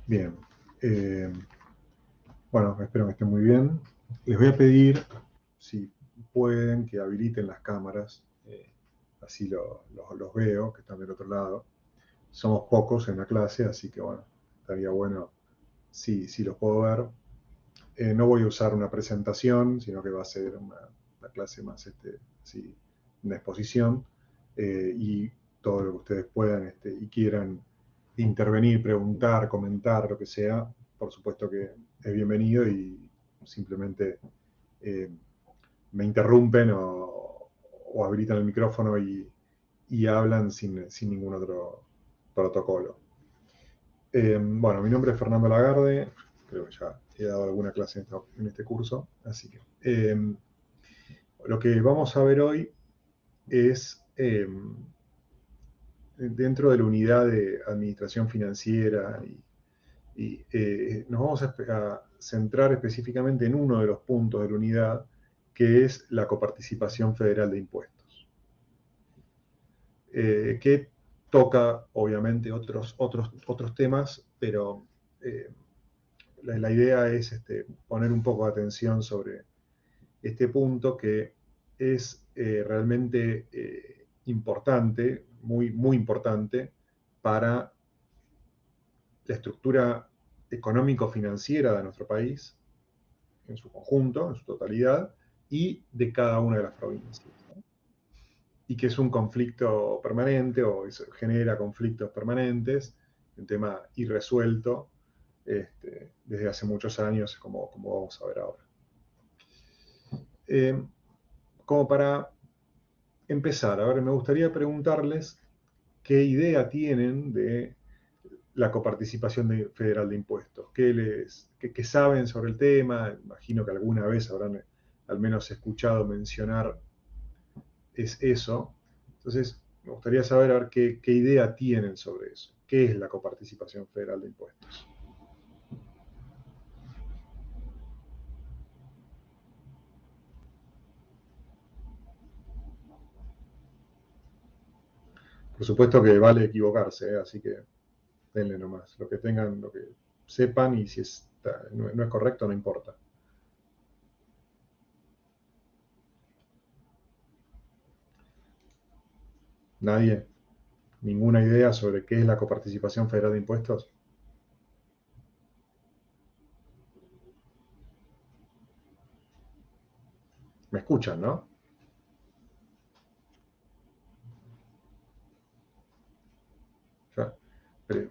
Bien. Eh, bueno, espero que estén muy bien. Les voy a pedir, si pueden, que habiliten las cámaras. Así los veo, que están del otro lado. Somos pocos en la clase, así que bueno, estaría bueno si los puedo ver. No voy a usar una presentación, sino que va a ser una clase más así, una exposición. Y todo lo que ustedes puedan y quieran intervenir, preguntar, comentar, lo que sea, por supuesto que es bienvenido y simplemente eh, me interrumpen o habilitan el micrófono y hablan sin ningún otro protocolo. Bueno, mi nombre es Fernando Lagarde, creo que ya he dado alguna clase en este curso, así que lo que vamos a ver hoy es dentro de la unidad de administración financiera nos vamos a centrar específicamente en uno de los puntos de la unidad, que es la coparticipación federal de impuestos, que toca obviamente otros temas, pero eh, la idea es poner un poco de atención sobre este punto que es realmente importante, muy importante para la estructura económico-financiera de nuestro país en su conjunto, en su totalidad, y de cada una de las provincias, ¿no? Y que es un conflicto permanente o genera conflictos permanentes, un tema irresuelto desde hace muchos años, como vamos a ver ahora. Eh, Como para empezar, a ver, me gustaría preguntarles qué idea tienen de la coparticipación federal de impuestos, qué saben sobre el tema. Imagino que alguna vez habrán al menos escuchado mencionar es eso. Entonces, me gustaría saber, a ver qué idea tienen sobre eso. ¿Qué es la coparticipación federal de impuestos? Por supuesto que vale equivocarse, ¿eh? Así que denle nomás. Lo que tengan, lo que sepan, y si no es correcto, no importa. ¿Nadie? ¿Ninguna idea sobre qué es la coparticipación federal de impuestos? ¿Me escuchan, no? Ya. Pre-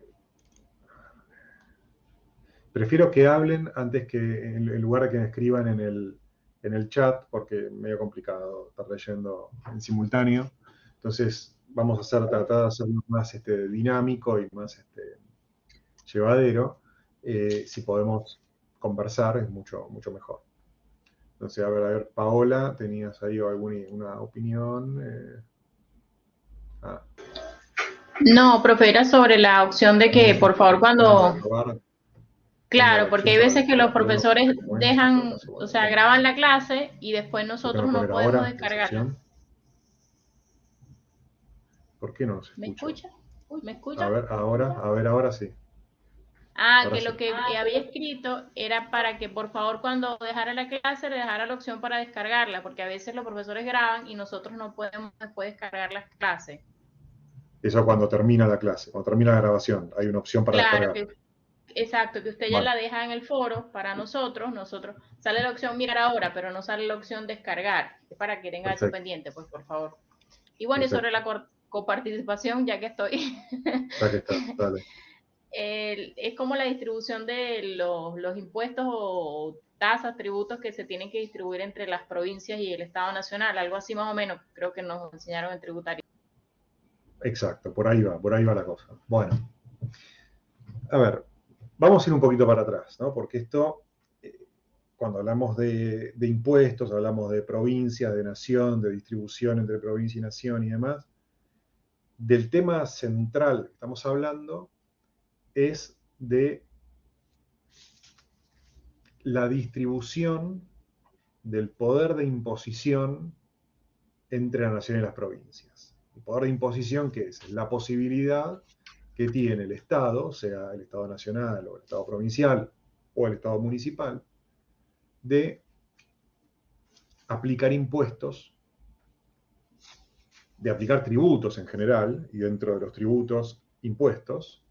Prefiero que hablen antes que en lugar de que me escriban en el chat, porque es medio complicado estar leyendo en simultáneo. Entonces, vamos a tratar de hacerlo más dinámico y más llevadero. Si podemos conversar, es mucho mejor. Entonces, a ver, Paola, ¿tenías ahí alguna opinión? Ah, No, profe, era sobre la opción de que, por favor, para cuando, probar, tengo la claro, porque opción hay para veces que los descargarlo. profesores ¿Cómo es? En todo dejan, caso, o bueno, sea, graban la clase y después lo tengo que nosotros no poner podemos ahora, esa descargarla. opción. ¿Por qué no se ¿Me escucha? escucha? ¿Me A escucha? ver, ahora sí. Ah, Ahora que sí. lo que había escrito era para que, por favor, cuando dejara la clase, le dejara la opción para descargarla, porque a veces los profesores graban y nosotros no podemos después descargar las clases. Eso cuando termina la clase, cuando termina la grabación, hay una opción para Claro, descargar. exacto, que usted ya Bueno, la deja en el foro para nosotros sale la opción mirar ahora, pero no sale la opción descargar, es para que tenga eso perfecto, pendiente, pues por favor. Y bueno, y sobre perfecto. la coparticipación, ya que estoy, Ya que está, dale. es como la distribución de los impuestos o tasas, tributos que se tienen que distribuir entre las provincias y el Estado Nacional, algo así más o menos, creo que nos enseñaron en tributario. Exacto, por ahí va la cosa. Bueno, a ver, vamos a ir un poquito para atrás, ¿no? Porque esto, eh, cuando hablamos de impuestos, hablamos de provincia, de nación, de distribución entre provincia y nación y demás, del tema central que estamos hablando es de la distribución del poder de imposición entre la nación y las provincias. El poder de imposición, ¿qué es? La posibilidad que tiene el Estado, sea el Estado nacional o el Estado provincial o el Estado municipal, de aplicar impuestos, de aplicar tributos en general, y dentro de los tributos, impuestos,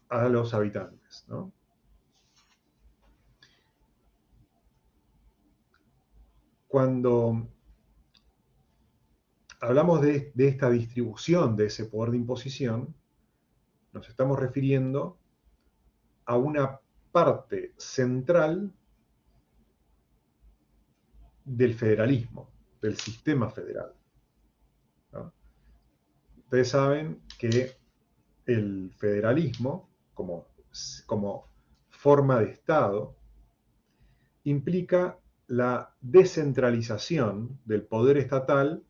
a los habitantes, ¿no? Cuando hablamos de esta distribución de ese poder de imposición, nos estamos refiriendo a una parte central del federalismo, del sistema federal, ¿no? Ustedes saben que el federalismo, como forma de Estado, implica la descentralización del poder estatal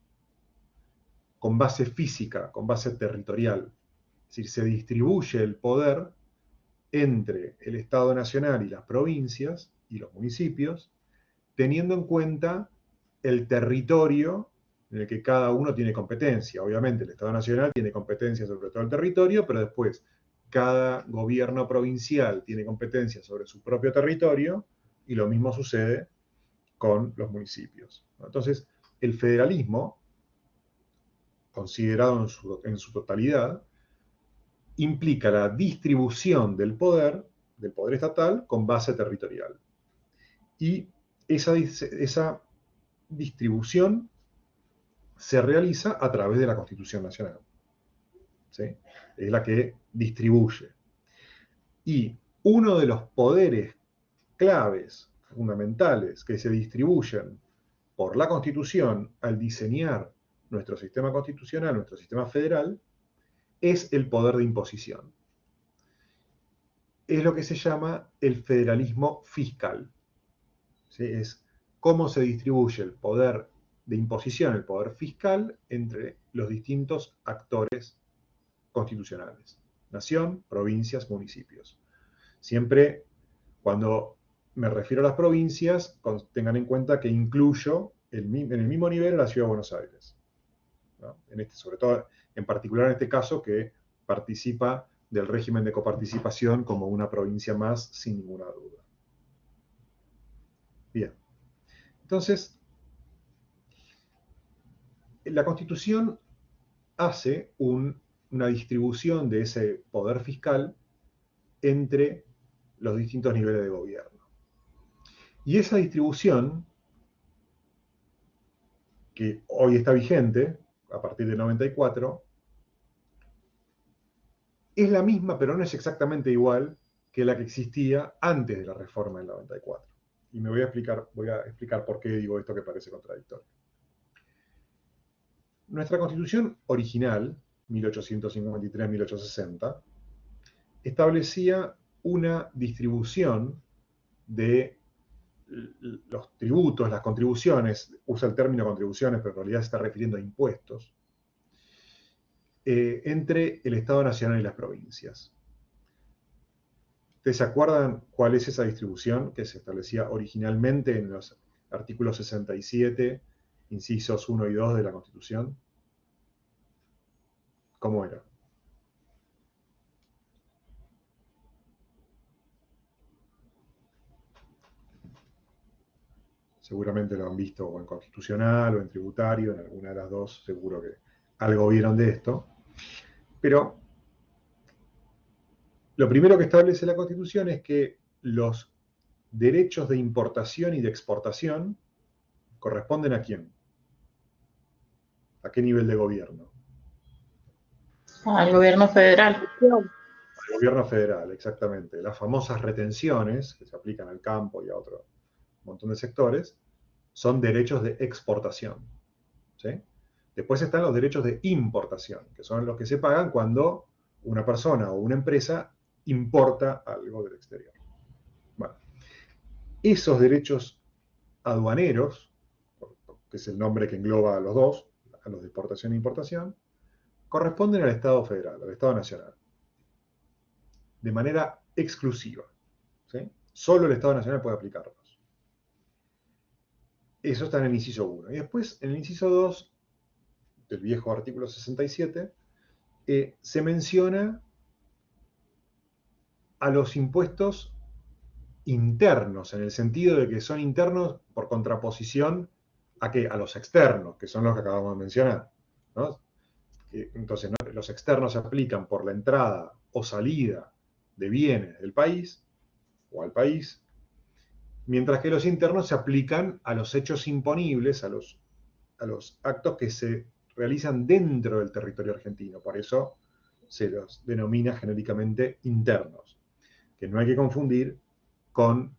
con base física, con base territorial. Es decir, se distribuye el poder entre el Estado nacional y las provincias y los municipios, teniendo en cuenta el territorio en el que cada uno tiene competencia. Obviamente el Estado nacional tiene competencia sobre todo el territorio, pero después cada gobierno provincial tiene competencia sobre su propio territorio y lo mismo sucede con los municipios. Entonces, el federalismo, considerado en su totalidad, implica la distribución del poder estatal con base territorial. Y esa distribución se realiza a través de la Constitución Nacional, ¿sí? Es la que distribuye. Y uno de los poderes claves, fundamentales, que se distribuyen por la Constitución al diseñar nuestro sistema constitucional, nuestro sistema federal, es el poder de imposición. Es lo que se llama el federalismo fiscal. ¿Sí? Es cómo se distribuye el poder de imposición, el poder fiscal, entre los distintos actores constitucionales. Nación, provincias, municipios. Siempre cuando me refiero a las provincias, tengan en cuenta que incluyo en el mismo nivel a la Ciudad de Buenos Aires, ¿no? Sobre todo, en particular en este caso, que participa del régimen de coparticipación como una provincia más, sin ninguna duda. Bien. Entonces, la Constitución hace una distribución de ese poder fiscal entre los distintos niveles de gobierno. Y esa distribución, que hoy está vigente, a partir del 94, es la misma, pero no es exactamente igual que la que existía antes de la reforma del 94. Y me voy a explicar por qué digo esto que parece contradictorio. Nuestra Constitución original, 1853-1860, establecía una distribución de los tributos, las contribuciones, usa el término contribuciones, pero en realidad se está refiriendo a impuestos, entre el Estado Nacional y las provincias. ¿Ustedes se acuerdan cuál es esa distribución que se establecía originalmente en los artículos 67, incisos 1 y 2 de la Constitución? ¿Cómo era? Seguramente lo han visto o en constitucional o en tributario, en alguna de las dos, seguro que algo vieron de esto. Pero lo primero que establece la Constitución es que los derechos de importación y de exportación corresponden ¿a quién? ¿A qué nivel de gobierno? Al gobierno federal. Al gobierno federal, exactamente. Las famosas retenciones, que se aplican al campo y a otro montón de sectores, son derechos de exportación, ¿sí? Después están los derechos de importación, que son los que se pagan cuando una persona o una empresa importa algo del exterior. Bueno, esos derechos aduaneros, que es el nombre que engloba a los dos, a los de exportación e importación, corresponden al Estado federal, al Estado nacional, de manera exclusiva, ¿sí? Solo el Estado nacional puede aplicarlos. Eso está en el inciso 1. Y después, en el inciso 2 del viejo artículo 67, se menciona a los impuestos internos, en el sentido de que son internos por contraposición a qué, a los externos, que son los que acabamos de mencionar, ¿no? Entonces, ¿no? Los externos se aplican por la entrada o salida de bienes del país o al país, mientras que los internos se aplican a los hechos imponibles, a los actos que se realizan dentro del territorio argentino. Por eso se los denomina genéricamente internos, que no hay que confundir con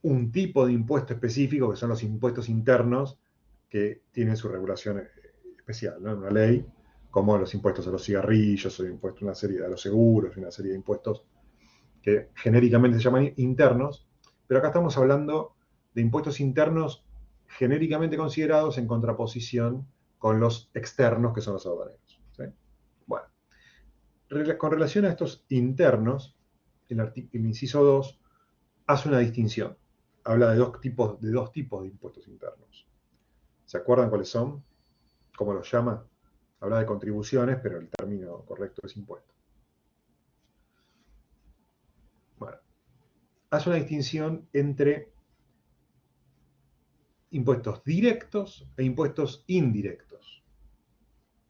un tipo de impuesto específico, que son los impuestos internos, que tienen su regulación especial, ¿no? En una ley, como los impuestos a los cigarrillos, o impuestos una serie a los seguros, una serie de impuestos que genéricamente se llaman internos, pero acá estamos hablando de impuestos internos genéricamente considerados en contraposición con los externos, que son los aduaneros. ¿Sí? Bueno, con relación a estos internos, el inciso 2 hace una distinción. Habla de dos tipos de impuestos internos. ¿Se acuerdan cuáles son? ¿Cómo los llama? Habla de contribuciones, pero el término correcto es impuesto. Bueno, hace una distinción entre impuestos directos e impuestos indirectos.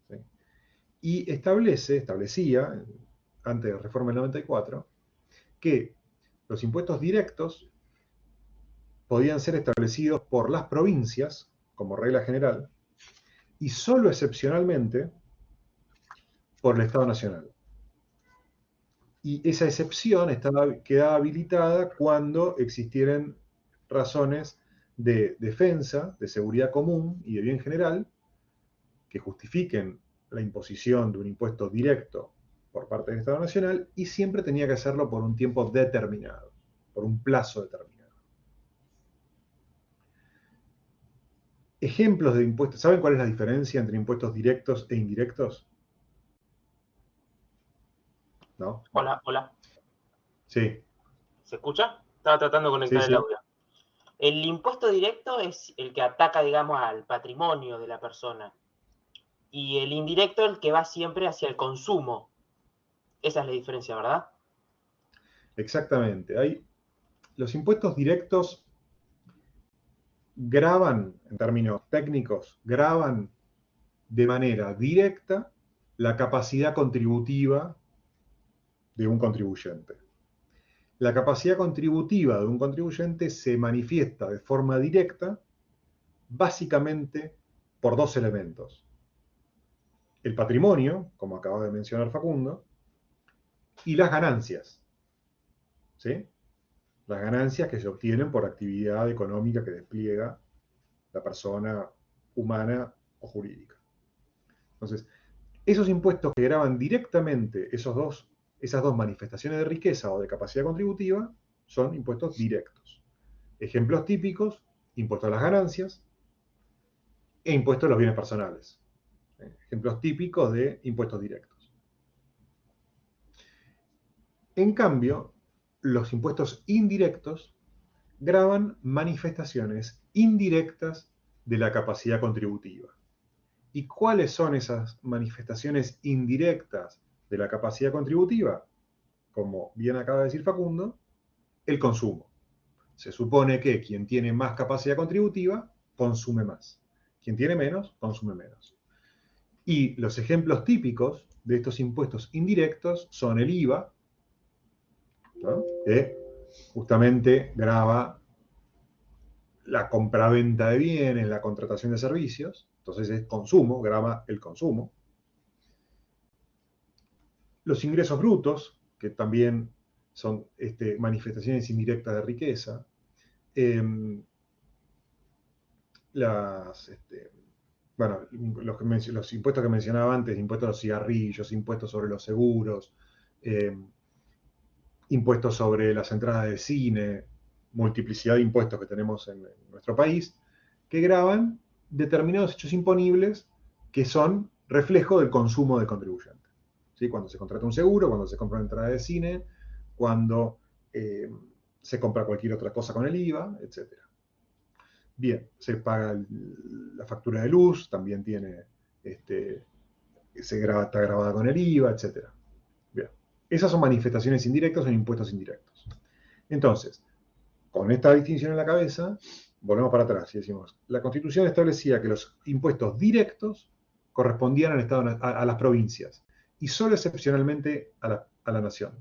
¿Sí? Y establecía, antes de la reforma del 94, que los impuestos directos podían ser establecidos por las provincias, como regla general, y solo excepcionalmente por el Estado Nacional. Y esa excepción quedaba habilitada cuando existieran razones de defensa, de seguridad común y de bien general que justifiquen la imposición de un impuesto directo por parte del Estado Nacional, y siempre tenía que hacerlo por un tiempo determinado, por un plazo determinado. Ejemplos de impuestos. ¿Saben cuál es la diferencia entre impuestos directos e indirectos? ¿No? Hola, hola. Sí. ¿Se escucha? Estaba tratando de Sí, conectar el sí. audio. El impuesto directo es el que ataca, digamos, al patrimonio de la persona. Y el indirecto el que va siempre hacia el consumo. Esa es la diferencia, ¿verdad? Exactamente. Los impuestos directos graban, en términos técnicos, graban de manera directa la capacidad contributiva de un contribuyente. La capacidad contributiva de un contribuyente se manifiesta de forma directa básicamente por dos elementos. El patrimonio, como acaba de mencionar Facundo, y las ganancias. ¿Sí? Las ganancias que se obtienen por actividad económica que despliega la persona humana o jurídica. Entonces, esos impuestos que graban directamente esas dos manifestaciones de riqueza o de capacidad contributiva son impuestos directos. Ejemplos típicos: impuesto a las ganancias e impuesto a los bienes personales. Ejemplos típicos de impuestos directos. En cambio, los impuestos indirectos graban manifestaciones indirectas de la capacidad contributiva. ¿Y cuáles son esas manifestaciones indirectas de la capacidad contributiva? Como bien acaba de decir Facundo, el consumo. Se supone que quien tiene más capacidad contributiva consume más. Quien tiene menos, consume menos. Y los ejemplos típicos de estos impuestos indirectos son el IVA, ¿no? Que justamente grava la compraventa de bienes, la contratación de servicios. Entonces es consumo, grava el consumo. Los ingresos brutos, que también son manifestaciones indirectas de riqueza. Bueno, los impuestos que mencionaba antes: impuestos a los cigarrillos, impuestos sobre los seguros, impuestos sobre las entradas de cine, multiplicidad de impuestos que tenemos en nuestro país, que gravan determinados hechos imponibles que son reflejo del consumo del contribuyente. ¿Sí? Cuando se contrata un seguro, cuando se compra una entrada de cine, cuando se compra cualquier otra cosa con el IVA, etc. Bien, se paga la factura de luz, también tiene está grabada con el IVA, etc. Bien. Esas son manifestaciones indirectas, son impuestos indirectos. Entonces, con esta distinción en la cabeza, volvemos para atrás y decimos, la Constitución establecía que los impuestos directos correspondían al Estado, a las provincias, y solo excepcionalmente a la nación.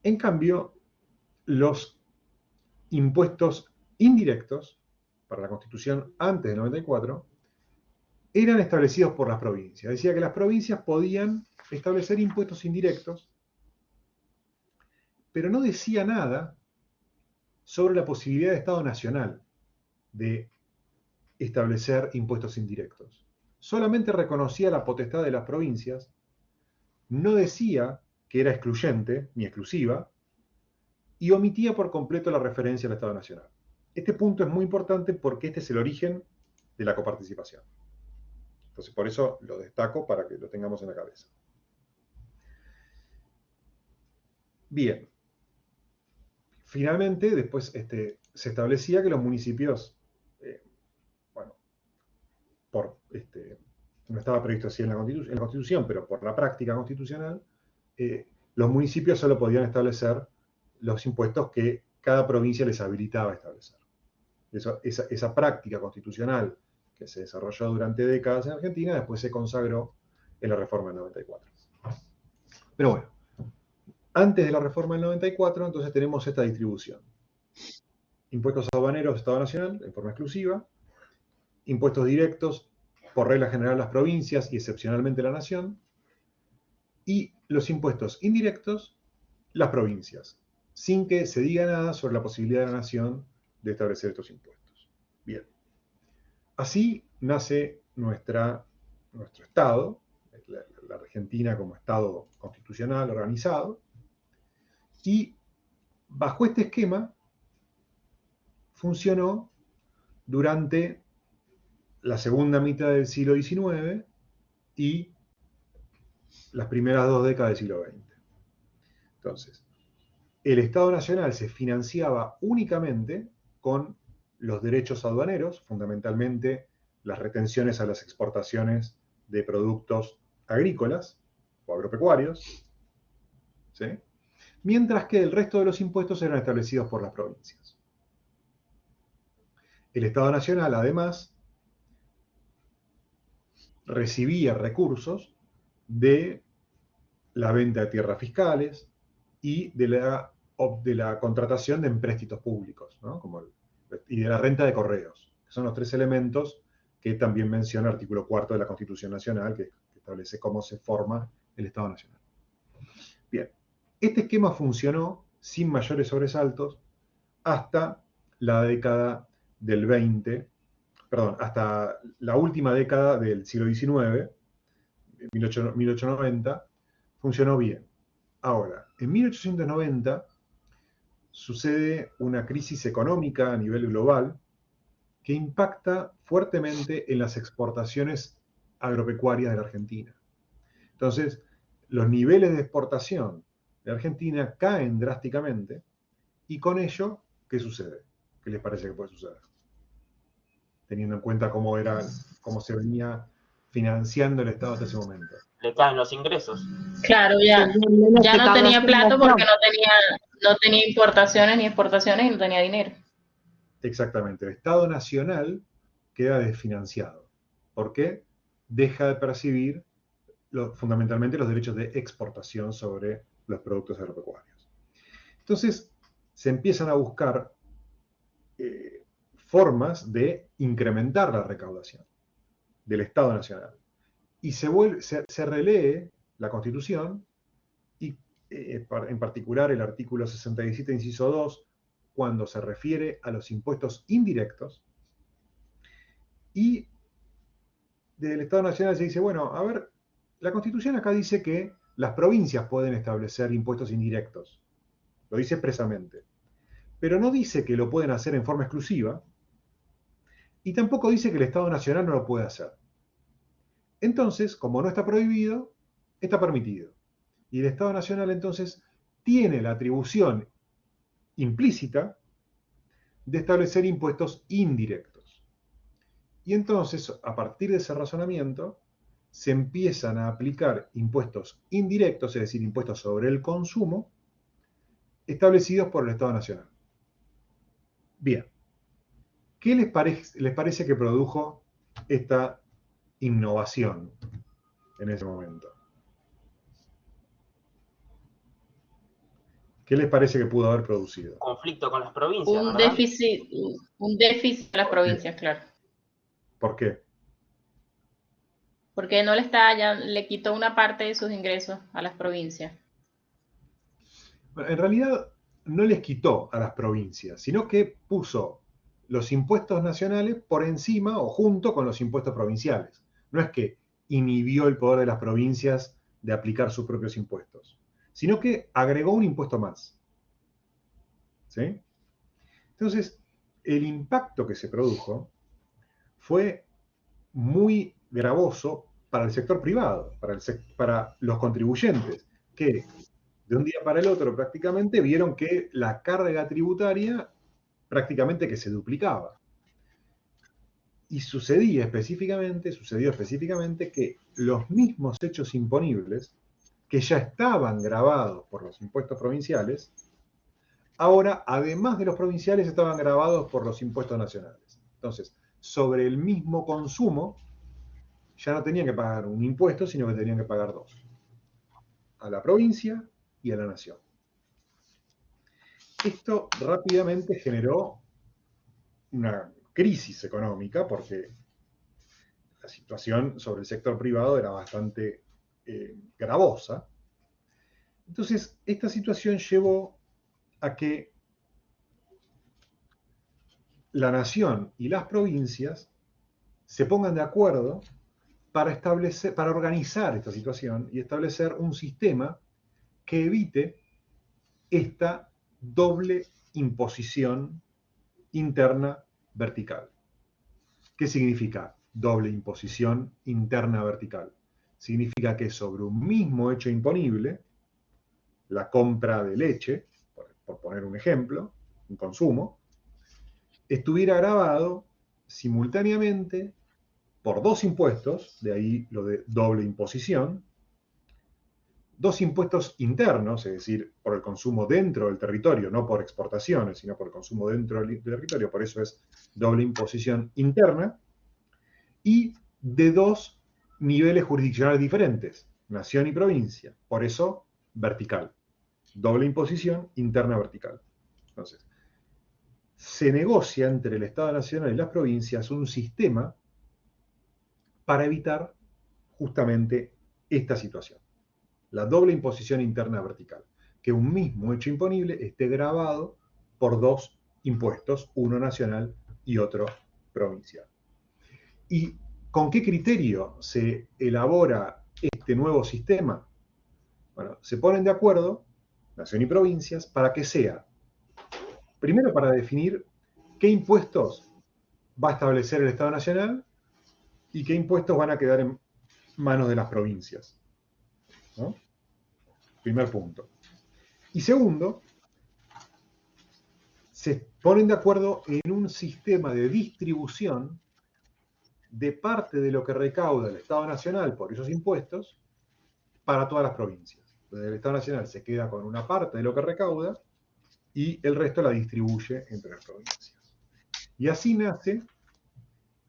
En cambio, los impuestos indirectos, para la Constitución antes del 94, eran establecidos por las provincias. Decía que las provincias podían establecer impuestos indirectos, pero no decía nada sobre la posibilidad de Estado nacional de establecer impuestos indirectos. Solamente reconocía la potestad de las provincias, no decía que era excluyente ni exclusiva, y omitía por completo la referencia al Estado nacional. Este punto es muy importante porque este es el origen de la coparticipación. Entonces, por eso lo destaco para que lo tengamos en la cabeza. Bien. Finalmente, después se establecía que los municipios, no estaba previsto así en la Constitución, pero por la práctica constitucional, los municipios solo podían establecer los impuestos que cada provincia les habilitaba a establecer. Esa práctica constitucional que se desarrolló durante décadas en Argentina, después se consagró en la reforma del 94. Pero bueno, antes de la reforma del 94, entonces tenemos esta distribución. Impuestos aduaneros, Estado Nacional, en forma exclusiva. Impuestos directos, por regla general, las provincias y excepcionalmente la Nación. Y los impuestos indirectos, las provincias, sin que se diga nada sobre la posibilidad de la Nación de establecer estos impuestos. Bien. Así nace nuestro Estado, la Argentina como Estado constitucional organizado, y bajo este esquema funcionó durante la segunda mitad del siglo XIX y las primeras 2 décadas del siglo XX. Entonces, el Estado Nacional se financiaba únicamente con los derechos aduaneros, fundamentalmente las retenciones a las exportaciones de productos agrícolas o agropecuarios, ¿sí? Mientras que el resto de los impuestos eran establecidos por las provincias. El Estado Nacional, además, recibía recursos de la venta de tierras fiscales y de la contratación de empréstitos públicos, ¿no? Y de la renta de correos, que son los 3 elementos que también menciona el artículo 4 de la Constitución Nacional, que establece cómo se forma el Estado Nacional. Bien, este esquema funcionó sin mayores sobresaltos hasta la década del 20, hasta la última década del siglo XIX, 1890, funcionó bien. Ahora, en 1890 sucede una crisis económica a nivel global que impacta fuertemente en las exportaciones agropecuarias de la Argentina. Entonces, los niveles de exportación de Argentina caen drásticamente y con ello, ¿qué sucede? ¿Qué les parece que puede suceder? Teniendo en cuenta cómo se venía financiando el Estado hasta ese momento. Le caen los ingresos. Claro, ya no tenía plato porque no tenía importaciones ni exportaciones y no tenía dinero. Exactamente. El Estado Nacional queda desfinanciado. ¿Por qué? Deja de percibir fundamentalmente los derechos de exportación sobre los productos agropecuarios. Entonces, se empiezan a buscar formas de incrementar la recaudación del Estado Nacional. Y se relee la Constitución y en particular el artículo 67, inciso 2, cuando se refiere a los impuestos indirectos. Y del Estado Nacional se dice, bueno, a ver, la Constitución acá dice que las provincias pueden establecer impuestos indirectos. Lo dice expresamente. Pero no dice que lo pueden hacer en forma exclusiva y tampoco dice que el Estado Nacional no lo puede hacer. Entonces, como no está prohibido, está permitido. Y el Estado Nacional entonces tiene la atribución implícita de establecer impuestos indirectos. Y entonces, a partir de ese razonamiento, se empiezan a aplicar impuestos indirectos, es decir, impuestos sobre el consumo, establecidos por el Estado Nacional. Bien, ¿qué les parece que produjo esta innovación en ese momento? ¿Qué les parece que pudo haber producido? Conflicto con las provincias, Un ¿verdad? déficit de las provincias, claro. ¿Por qué? Porque no le quitó una parte de sus ingresos a las provincias. Bueno, en realidad no les quitó a las provincias, sino que puso los impuestos nacionales por encima o junto con los impuestos provinciales. No es que inhibió el poder de las provincias de aplicar sus propios impuestos, sino que agregó un impuesto más. ¿Sí? Entonces, el impacto que se produjo fue muy gravoso para el sector privado, para los contribuyentes, que de un día para el otro prácticamente vieron que la carga tributaria prácticamente que se duplicaba. Y sucedió específicamente que los mismos hechos imponibles que ya estaban gravados por los impuestos provinciales, ahora, además de los provinciales, estaban gravados por los impuestos nacionales. Entonces, sobre el mismo consumo, ya no tenían que pagar un impuesto, sino que tenían que pagar dos. A la provincia y a la nación. Esto rápidamente generó una crisis económica porque la situación sobre el sector privado era bastante gravosa. Entonces, esta situación llevó a que la nación y las provincias se pongan de acuerdo para organizar esta situación y establecer un sistema que evite esta doble imposición interna vertical. ¿Qué significa doble imposición interna vertical? Significa que sobre un mismo hecho imponible, la compra de leche, por poner un ejemplo, un consumo, estuviera gravado simultáneamente por dos impuestos, de ahí lo de doble imposición, dos impuestos internos, es decir, por el consumo dentro del territorio, no por exportaciones, sino por el consumo dentro del territorio, por eso es doble imposición interna, y de dos niveles jurisdiccionales diferentes, nación y provincia, por eso vertical, doble imposición interna vertical. Entonces, se negocia entre el Estado Nacional y las provincias un sistema para evitar justamente esta situación. La doble imposición interna vertical, que un mismo hecho imponible esté gravado por dos impuestos, uno nacional y otro provincial. ¿Y con qué criterio se elabora este nuevo sistema? Bueno, se ponen de acuerdo, nación y provincias, para que sea, primero para definir qué impuestos va a establecer el Estado Nacional y qué impuestos van a quedar en manos de las provincias. ¿No? Primer punto. Y segundo, se ponen de acuerdo en un sistema de distribución de parte de lo que recauda el Estado Nacional por esos impuestos para todas las provincias. Entonces, el Estado Nacional se queda con una parte de lo que recauda y el resto la distribuye entre las provincias. Y así nace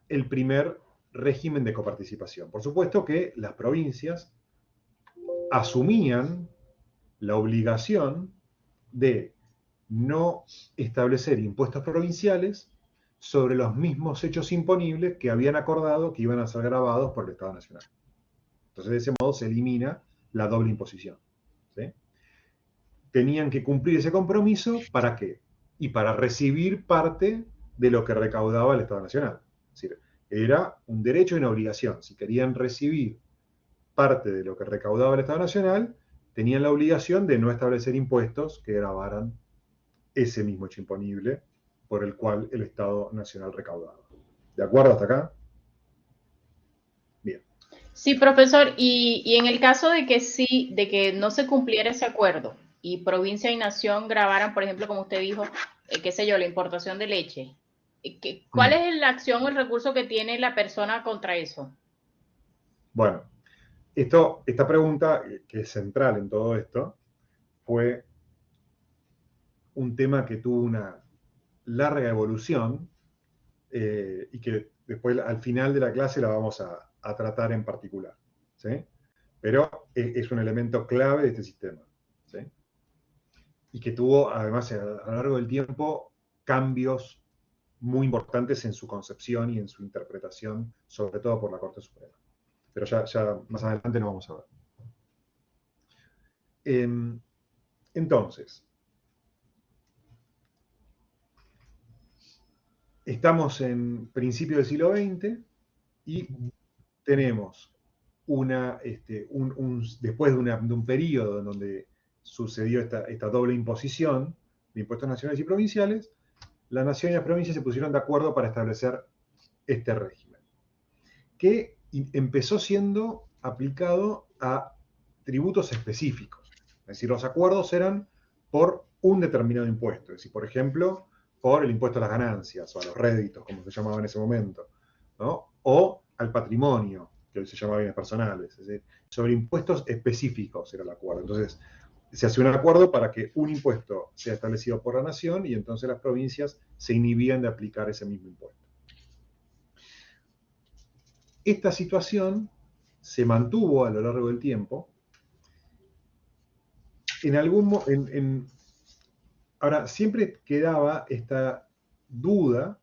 el primer régimen de coparticipación. Por supuesto que las provincias asumían la obligación de no establecer impuestos provinciales sobre los mismos hechos imponibles que habían acordado que iban a ser gravados por el Estado Nacional. Entonces, de ese modo se elimina la doble imposición. ¿Sí? Tenían que cumplir ese compromiso, ¿para qué? Y para recibir parte de lo que recaudaba el Estado Nacional. Es decir, era un derecho y una obligación. Si querían recibir parte de lo que recaudaba el Estado Nacional, tenían la obligación de no establecer impuestos que gravaran ese mismo hecho imponible por el cual el Estado Nacional recaudaba. ¿De acuerdo hasta acá? Bien. Sí, profesor, y en el caso de que sí, de que no se cumpliera ese acuerdo y provincia y nación grabaran, por ejemplo, como usted dijo, qué sé yo, la importación de leche, ¿cuál es la acción o el recurso que tiene la persona contra eso? Bueno, esta pregunta, que es central en todo esto, fue un tema que tuvo una larga evolución y que después al final de la clase la vamos a tratar en particular, ¿sí? Pero es un elemento clave de este sistema, ¿sí? Y que tuvo además a lo largo del tiempo cambios muy importantes en su concepción y en su interpretación, sobre todo por la Corte Suprema. Pero ya más adelante lo vamos a ver. Entonces, estamos en principio del siglo XX y tenemos después de un periodo en donde sucedió esta doble imposición de impuestos nacionales y provinciales, la nación y las provincias se pusieron de acuerdo para establecer este régimen, que empezó siendo aplicado a tributos específicos. Es decir, los acuerdos eran por un determinado impuesto. Es decir, por ejemplo, por el impuesto a las ganancias o a los réditos, como se llamaba en ese momento, ¿no? O al patrimonio, que hoy se llama bienes personales. Es decir, sobre impuestos específicos era el acuerdo. Entonces, se hace un acuerdo para que un impuesto sea establecido por la nación y entonces las provincias se inhibían de aplicar ese mismo impuesto. Esta situación se mantuvo a lo largo del tiempo. Ahora, siempre quedaba esta duda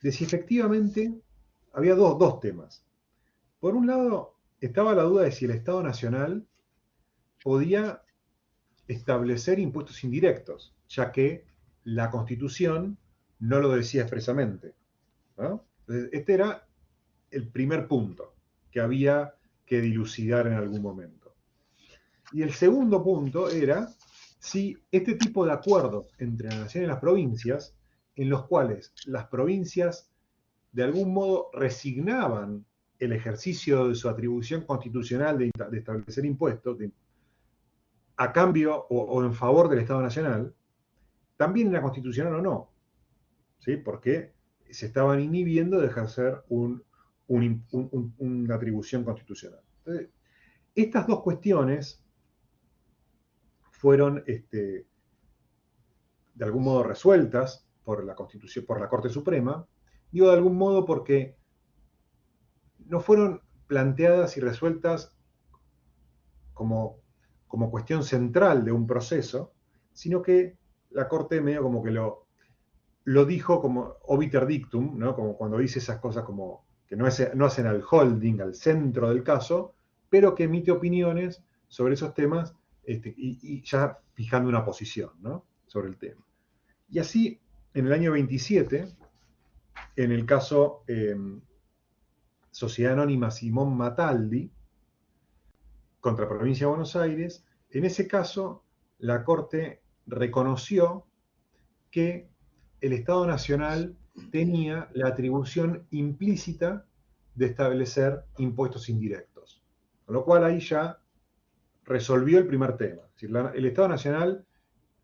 de si efectivamente había dos temas. Por un lado, estaba la duda de si el Estado Nacional podía establecer impuestos indirectos, ya que la Constitución no lo decía expresamente, ¿no? Entonces, este era el primer punto que había que dilucidar en algún momento. Y el segundo punto era si este tipo de acuerdos entre la nación y las provincias, en los cuales las provincias de algún modo resignaban el ejercicio de su atribución constitucional de establecer impuestos a cambio o en favor del Estado Nacional, también era constitucional o no, ¿sí? Porque se estaban inhibiendo de ejercer una atribución constitucional. Entonces, estas dos cuestiones fueron de algún modo resueltas por la Constitución, por la Corte Suprema. Digo de algún modo porque no fueron planteadas y resueltas como cuestión central de un proceso, sino que la Corte medio como que lo dijo como obiter dictum, ¿no? Como cuando dice esas cosas como que no hacen al holding, al centro del caso, pero que emite opiniones sobre esos temas y ya fijando una posición, ¿no? Sobre el tema. Y así, en el año 27, en el caso Sociedad Anónima Simón Mataldi contra Provincia de Buenos Aires, en ese caso la Corte reconoció que el Estado Nacional tenía la atribución implícita de establecer impuestos indirectos. Con lo cual ahí ya resolvió el primer tema. Es decir, el Estado Nacional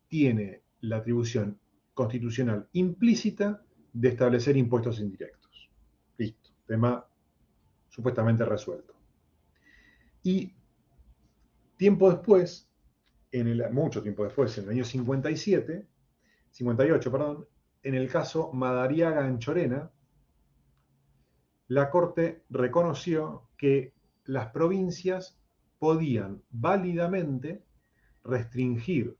tiene la atribución constitucional implícita de establecer impuestos indirectos. Listo, tema supuestamente resuelto. Y tiempo después, mucho tiempo después, en el año 58, en el caso Madariaga-Anchorena, la Corte reconoció que las provincias podían válidamente restringir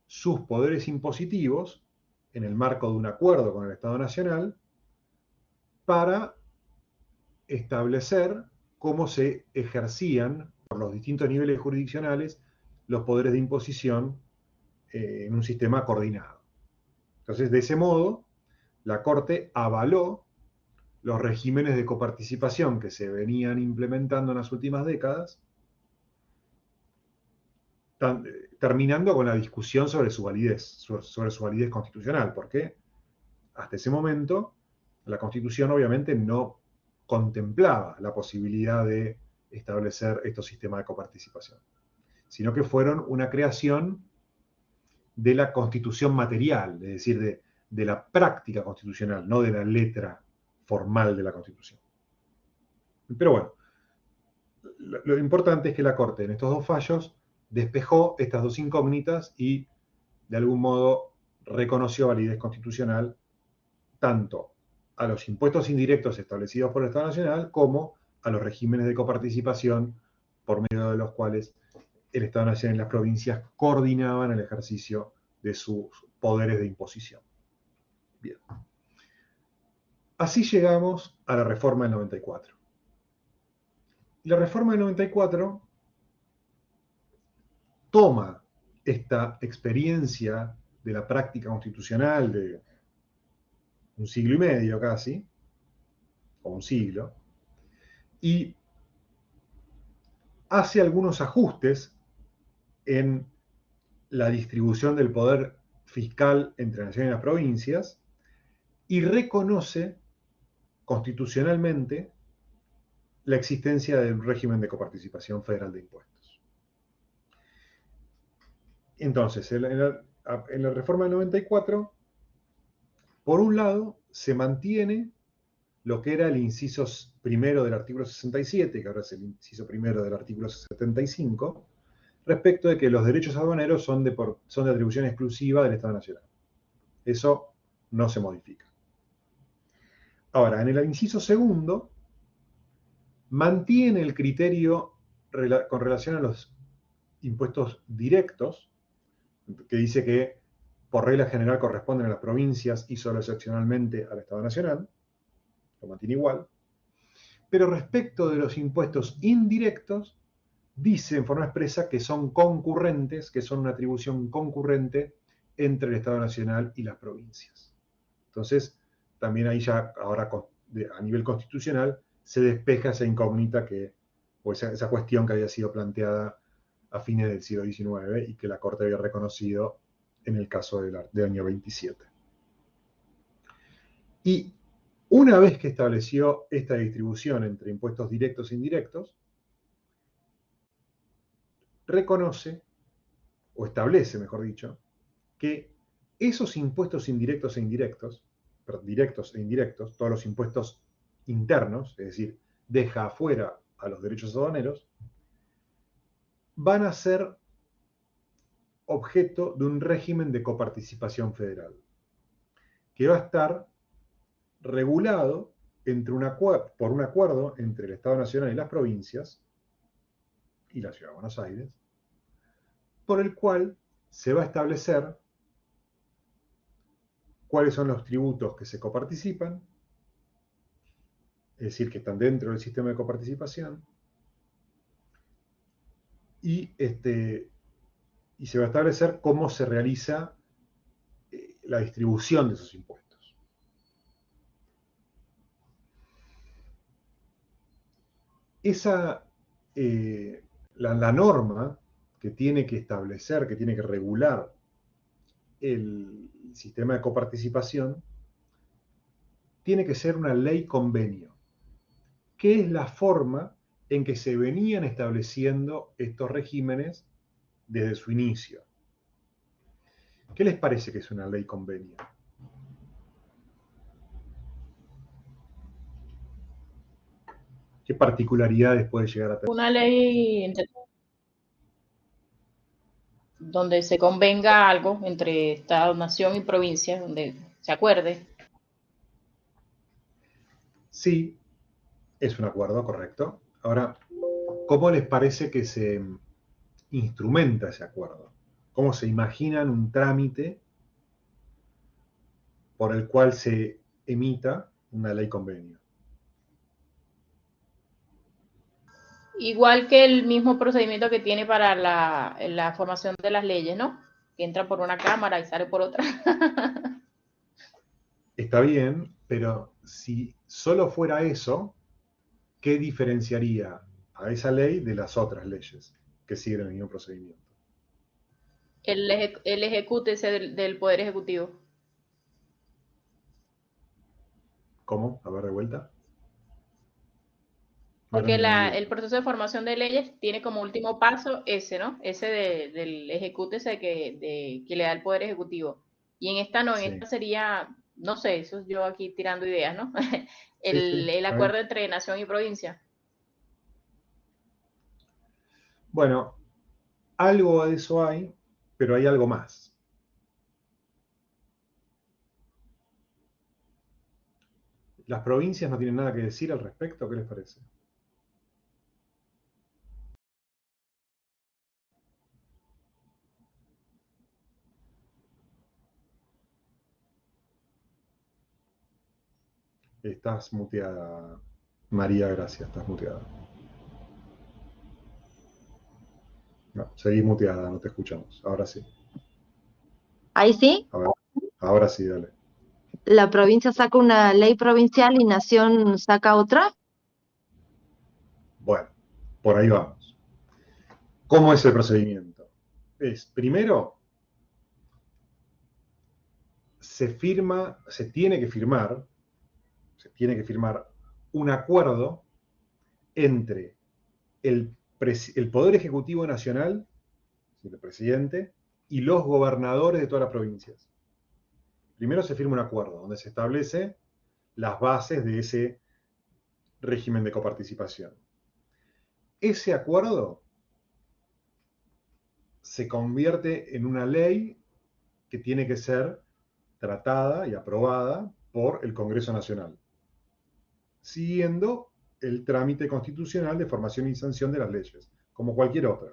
sus poderes impositivos en el marco de un acuerdo con el Estado Nacional para establecer cómo se ejercían por los distintos niveles jurisdiccionales los poderes de imposición en un sistema coordinado. Entonces, de ese modo, la Corte avaló los regímenes de coparticipación que se venían implementando en las últimas décadas, terminando con la discusión sobre su validez constitucional, porque hasta ese momento la Constitución obviamente no contemplaba la posibilidad de establecer estos sistemas de coparticipación, sino que fueron una creación de la Constitución material, es decir, de la práctica constitucional, no de la letra formal de la Constitución. Pero bueno, lo importante es que la Corte en estos dos fallos despejó estas dos incógnitas y de algún modo reconoció validez constitucional tanto a los impuestos indirectos establecidos por el Estado Nacional como a los regímenes de coparticipación por medio de los cuales el Estado Nacional y las provincias coordinaban el ejercicio de sus poderes de imposición. Bien. Así llegamos a la reforma del 94. La reforma del 94 toma esta experiencia de la práctica constitucional de un siglo y medio casi, o un siglo, y hace algunos ajustes en la distribución del poder fiscal entre la nación y las provincias y reconoce constitucionalmente la existencia del régimen de coparticipación federal de impuestos. Entonces, en la reforma del 94, por un lado, se mantiene lo que era el inciso primero del artículo 67, que ahora es el inciso primero del artículo 75, respecto de que los derechos aduaneros son de atribución exclusiva del Estado Nacional. Eso no se modifica. Ahora, en el inciso segundo, mantiene el criterio con relación a los impuestos directos, que dice que por regla general corresponden a las provincias y solo excepcionalmente al Estado Nacional, lo mantiene igual, pero respecto de los impuestos indirectos, dice en forma expresa que son concurrentes, que son una atribución concurrente entre el Estado Nacional y las provincias. Entonces, también ahí ya, ahora a nivel constitucional, se despeja esa incógnita o esa cuestión que había sido planteada a fines del siglo XIX y que la Corte había reconocido en el caso del año 27. Y una vez que estableció esta distribución entre impuestos directos e indirectos, reconoce, o establece, mejor dicho, que esos impuestos indirectos e indirectos, directos e indirectos, todos los impuestos internos, es decir, deja afuera a los derechos aduaneros, van a ser objeto de un régimen de coparticipación federal, que va a estar regulado por un acuerdo entre el Estado Nacional y las provincias y la Ciudad de Buenos Aires, por el cual se va a establecer cuáles son los tributos que se coparticipan, es decir, que están dentro del sistema de coparticipación, y se va a establecer cómo se realiza la distribución de esos impuestos. La norma que tiene que establecer, que tiene que regular el sistema de coparticipación, tiene que ser una ley convenio, que es la forma en que se venían estableciendo estos regímenes desde su inicio. ¿Qué les parece que es una ley convenio? ¿Qué particularidades puede llegar a tener? Una ley donde se convenga algo entre Estado, nación y provincia, donde se acuerde. Sí, es un acuerdo, correcto. Ahora, ¿cómo les parece que se instrumenta ese acuerdo? ¿Cómo se imaginan un trámite por el cual se emita una ley convenio? Igual que el mismo procedimiento que tiene para la formación de las leyes, ¿no? Que entra por una cámara y sale por otra. Está bien, pero si solo fuera eso, ¿qué diferenciaría a esa ley de las otras leyes que siguen el mismo procedimiento? El ejecútese del Poder Ejecutivo. ¿Cómo? A ver, de vuelta. Porque el proceso de formación de leyes tiene como último paso ese, ¿no? Ese del ejecútese que le da el Poder Ejecutivo. Y en esta no, en esta sería, no sé, eso yo aquí tirando ideas, ¿no? El acuerdo entre nación y provincia. Bueno, algo de eso hay, pero hay algo más. ¿Las provincias no tienen nada que decir al respecto? ¿Qué les parece? Estás muteada, María Gracia, estás muteada. No, seguís muteada, no te escuchamos. Ahora sí. Ahí sí, A ver, ahora sí, dale. la provincia saca una ley provincial y nación saca otra. Bueno, por ahí vamos. ¿Cómo es el procedimiento? Primero, se tiene que firmar un acuerdo entre el Poder Ejecutivo Nacional, el presidente, y los gobernadores de todas las provincias. Primero se firma un acuerdo donde se establece las bases de ese régimen de coparticipación. Ese acuerdo se convierte en una ley que tiene que ser tratada y aprobada por el Congreso Nacional, siguiendo el trámite constitucional de formación y sanción de las leyes, como cualquier otra,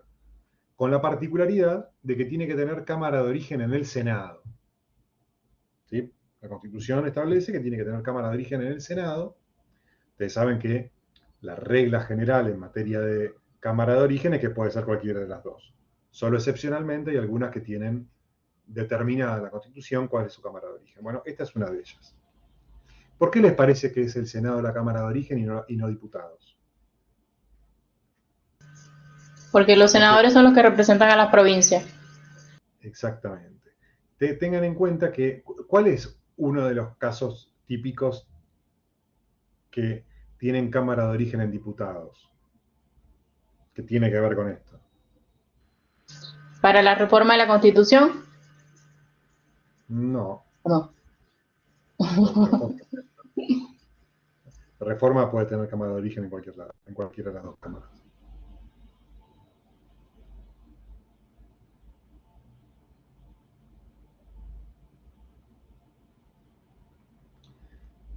con la particularidad de que tiene que tener cámara de origen en el Senado. ¿Sí? La Constitución establece que tiene que tener cámara de origen en el Senado. Ustedes saben que la regla general en materia de cámara de origen es que puede ser cualquiera de las dos. Solo excepcionalmente hay algunas que tienen determinada en la Constitución cuál es su cámara de origen. Bueno, esta es una de ellas. ¿Por qué les parece que es el Senado la cámara de origen y no diputados? Porque los senadores son los que representan a las provincias. Exactamente. Tengan en cuenta que, ¿cuál es uno de los casos típicos que tienen cámara de origen en diputados? Que tiene que ver con esto. Para la reforma de la Constitución, No. no. La reforma puede tener cámara de origen en cualquier lado, en cualquiera de las dos cámaras.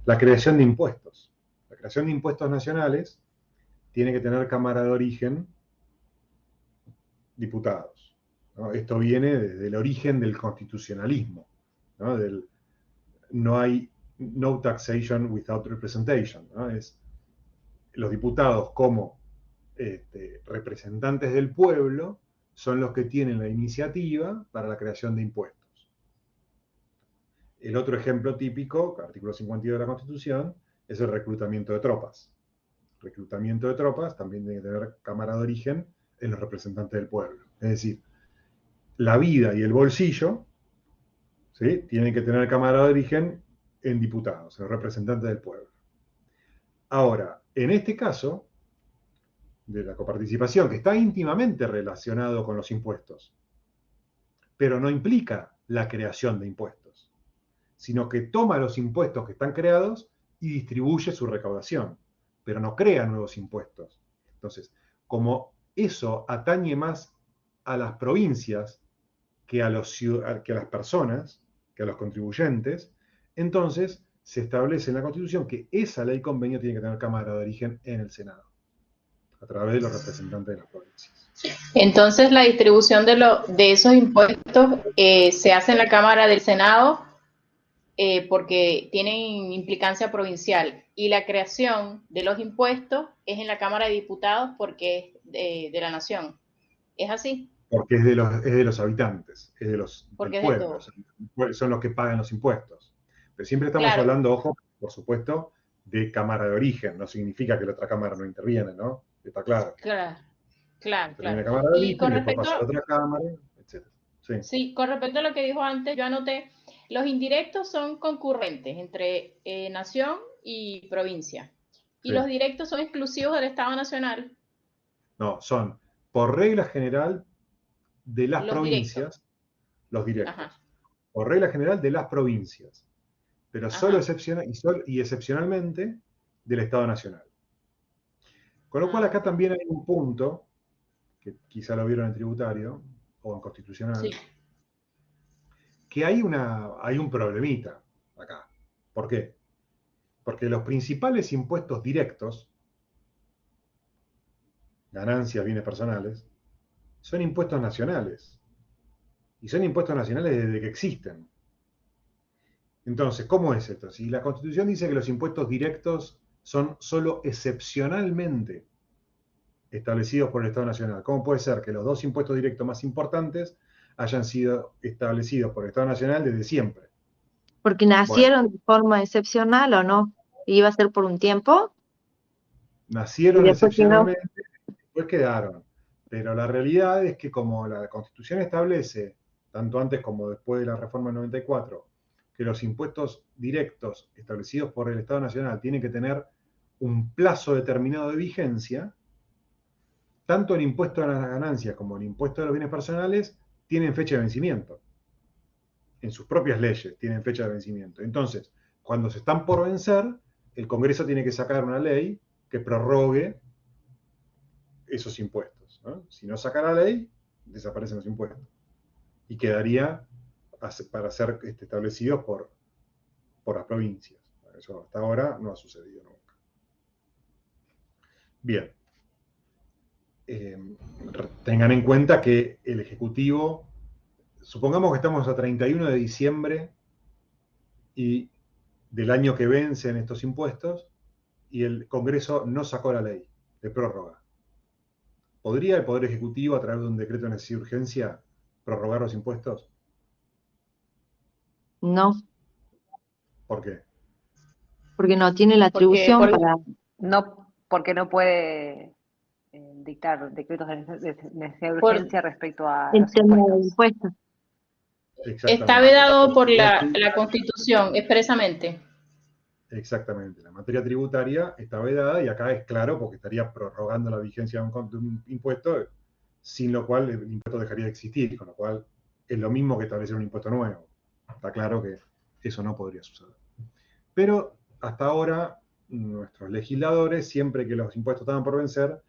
La creación de impuestos. La creación de impuestos nacionales tiene que tener cámara de origen diputados, ¿no? Esto viene desde el origen del constitucionalismo, ¿no? No hay no taxation without representation, ¿no? Es los diputados como representantes del pueblo son los que tienen la iniciativa para la creación de impuestos. El otro ejemplo típico, artículo 52 de la Constitución, es el reclutamiento de tropas. Reclutamiento de tropas también tiene que tener cámara de origen en los representantes del pueblo. Es decir, la vida y el bolsillo, ¿sí?, tienen que tener cámara de origen en diputados, en los representantes del pueblo. Ahora, en este caso, de la coparticipación, que está íntimamente relacionado con los impuestos, pero no implica la creación de impuestos, sino que toma los impuestos que están creados y distribuye su recaudación, pero no crea nuevos impuestos. Entonces, como eso atañe más a las provincias que a las personas, que a los contribuyentes, entonces se establece en la Constitución que esa ley convenio tiene que tener cámara de origen en el Senado, a través de los representantes de las provincias. Entonces la distribución de esos impuestos se hace en la Cámara del Senado porque tienen implicancia provincial, y la creación de los impuestos es en la Cámara de Diputados porque es de la Nación. ¿Es así? Porque es de los habitantes, es del Porque es de pueblo, todos. son los que pagan los impuestos. Pero siempre estamos Claro, hablando, ojo, por supuesto, de cámara de origen, no significa que la otra cámara no interviene, ¿no? Está claro. claro, claro, Termina la claro. cámara de Y origen con y después respecto, pasa a la otra cámara, etc. Sí. sí, con respecto a lo que dijo antes, yo anoté, los indirectos son concurrentes entre nación y provincia. Y Sí. los directos son exclusivos del Estado Nacional. No, son por regla general de las Los directos. provincias, los directos. Ajá, Por regla general de las provincias, pero solo ajá. excepcionalmente del Estado Nacional. Con lo cual acá Ok. también hay un punto que quizá lo vieron en tributario o en constitucional, Sí. que hay un problemita acá. ¿Por qué? Porque los principales impuestos directos, ganancias, bienes personales, son impuestos nacionales. Y son impuestos nacionales desde que existen. Entonces, ¿cómo es esto? Si la Constitución dice que los impuestos directos son solo excepcionalmente establecidos por el Estado Nacional, ¿cómo puede ser que los dos impuestos directos más importantes hayan sido establecidos por el Estado Nacional desde siempre? Porque Bueno, nacieron de forma excepcional o no. Iba a ser por un tiempo y nacieron después quedó. excepcionalmente, después quedaron. Pero la realidad es que como la Constitución establece, tanto antes como después de la reforma del 94, que los impuestos directos establecidos por el Estado Nacional tienen que tener un plazo determinado de vigencia, tanto el impuesto a las ganancias como el impuesto a los bienes personales tienen fecha de vencimiento. En sus propias leyes tienen fecha de vencimiento. Entonces, cuando se están por vencer, el Congreso tiene que sacar una ley que prorrogue esos impuestos, ¿no? Si no saca la ley, desaparecen los impuestos. Y quedaría para ser establecidos por las provincias. Eso hasta ahora no ha sucedido nunca. Bien. Tengan en cuenta que el Ejecutivo, supongamos que estamos a 31 de diciembre y del año que vencen estos impuestos y el Congreso no sacó la ley de prórroga. ¿Podría el Poder Ejecutivo, a través de un decreto de necesidad y urgencia, prorrogar los impuestos? No, ¿Por qué? porque no tiene la Porque atribución por- para No, porque no puede dictar decretos de necesidad de Por- urgencia respecto a el los tema de impuestos. impuestos. Exactamente. está vedado por materia la tributaria- Constitución expresamente. Exactamente. La materia tributaria está vedada y acá es claro porque estaría prorrogando la vigencia de un impuesto, sin lo cual el impuesto dejaría de existir, con lo cual es lo mismo que establecer un impuesto nuevo. Está claro que eso no podría suceder. Pero hasta ahora, nuestros legisladores, siempre que los impuestos estaban por vencer,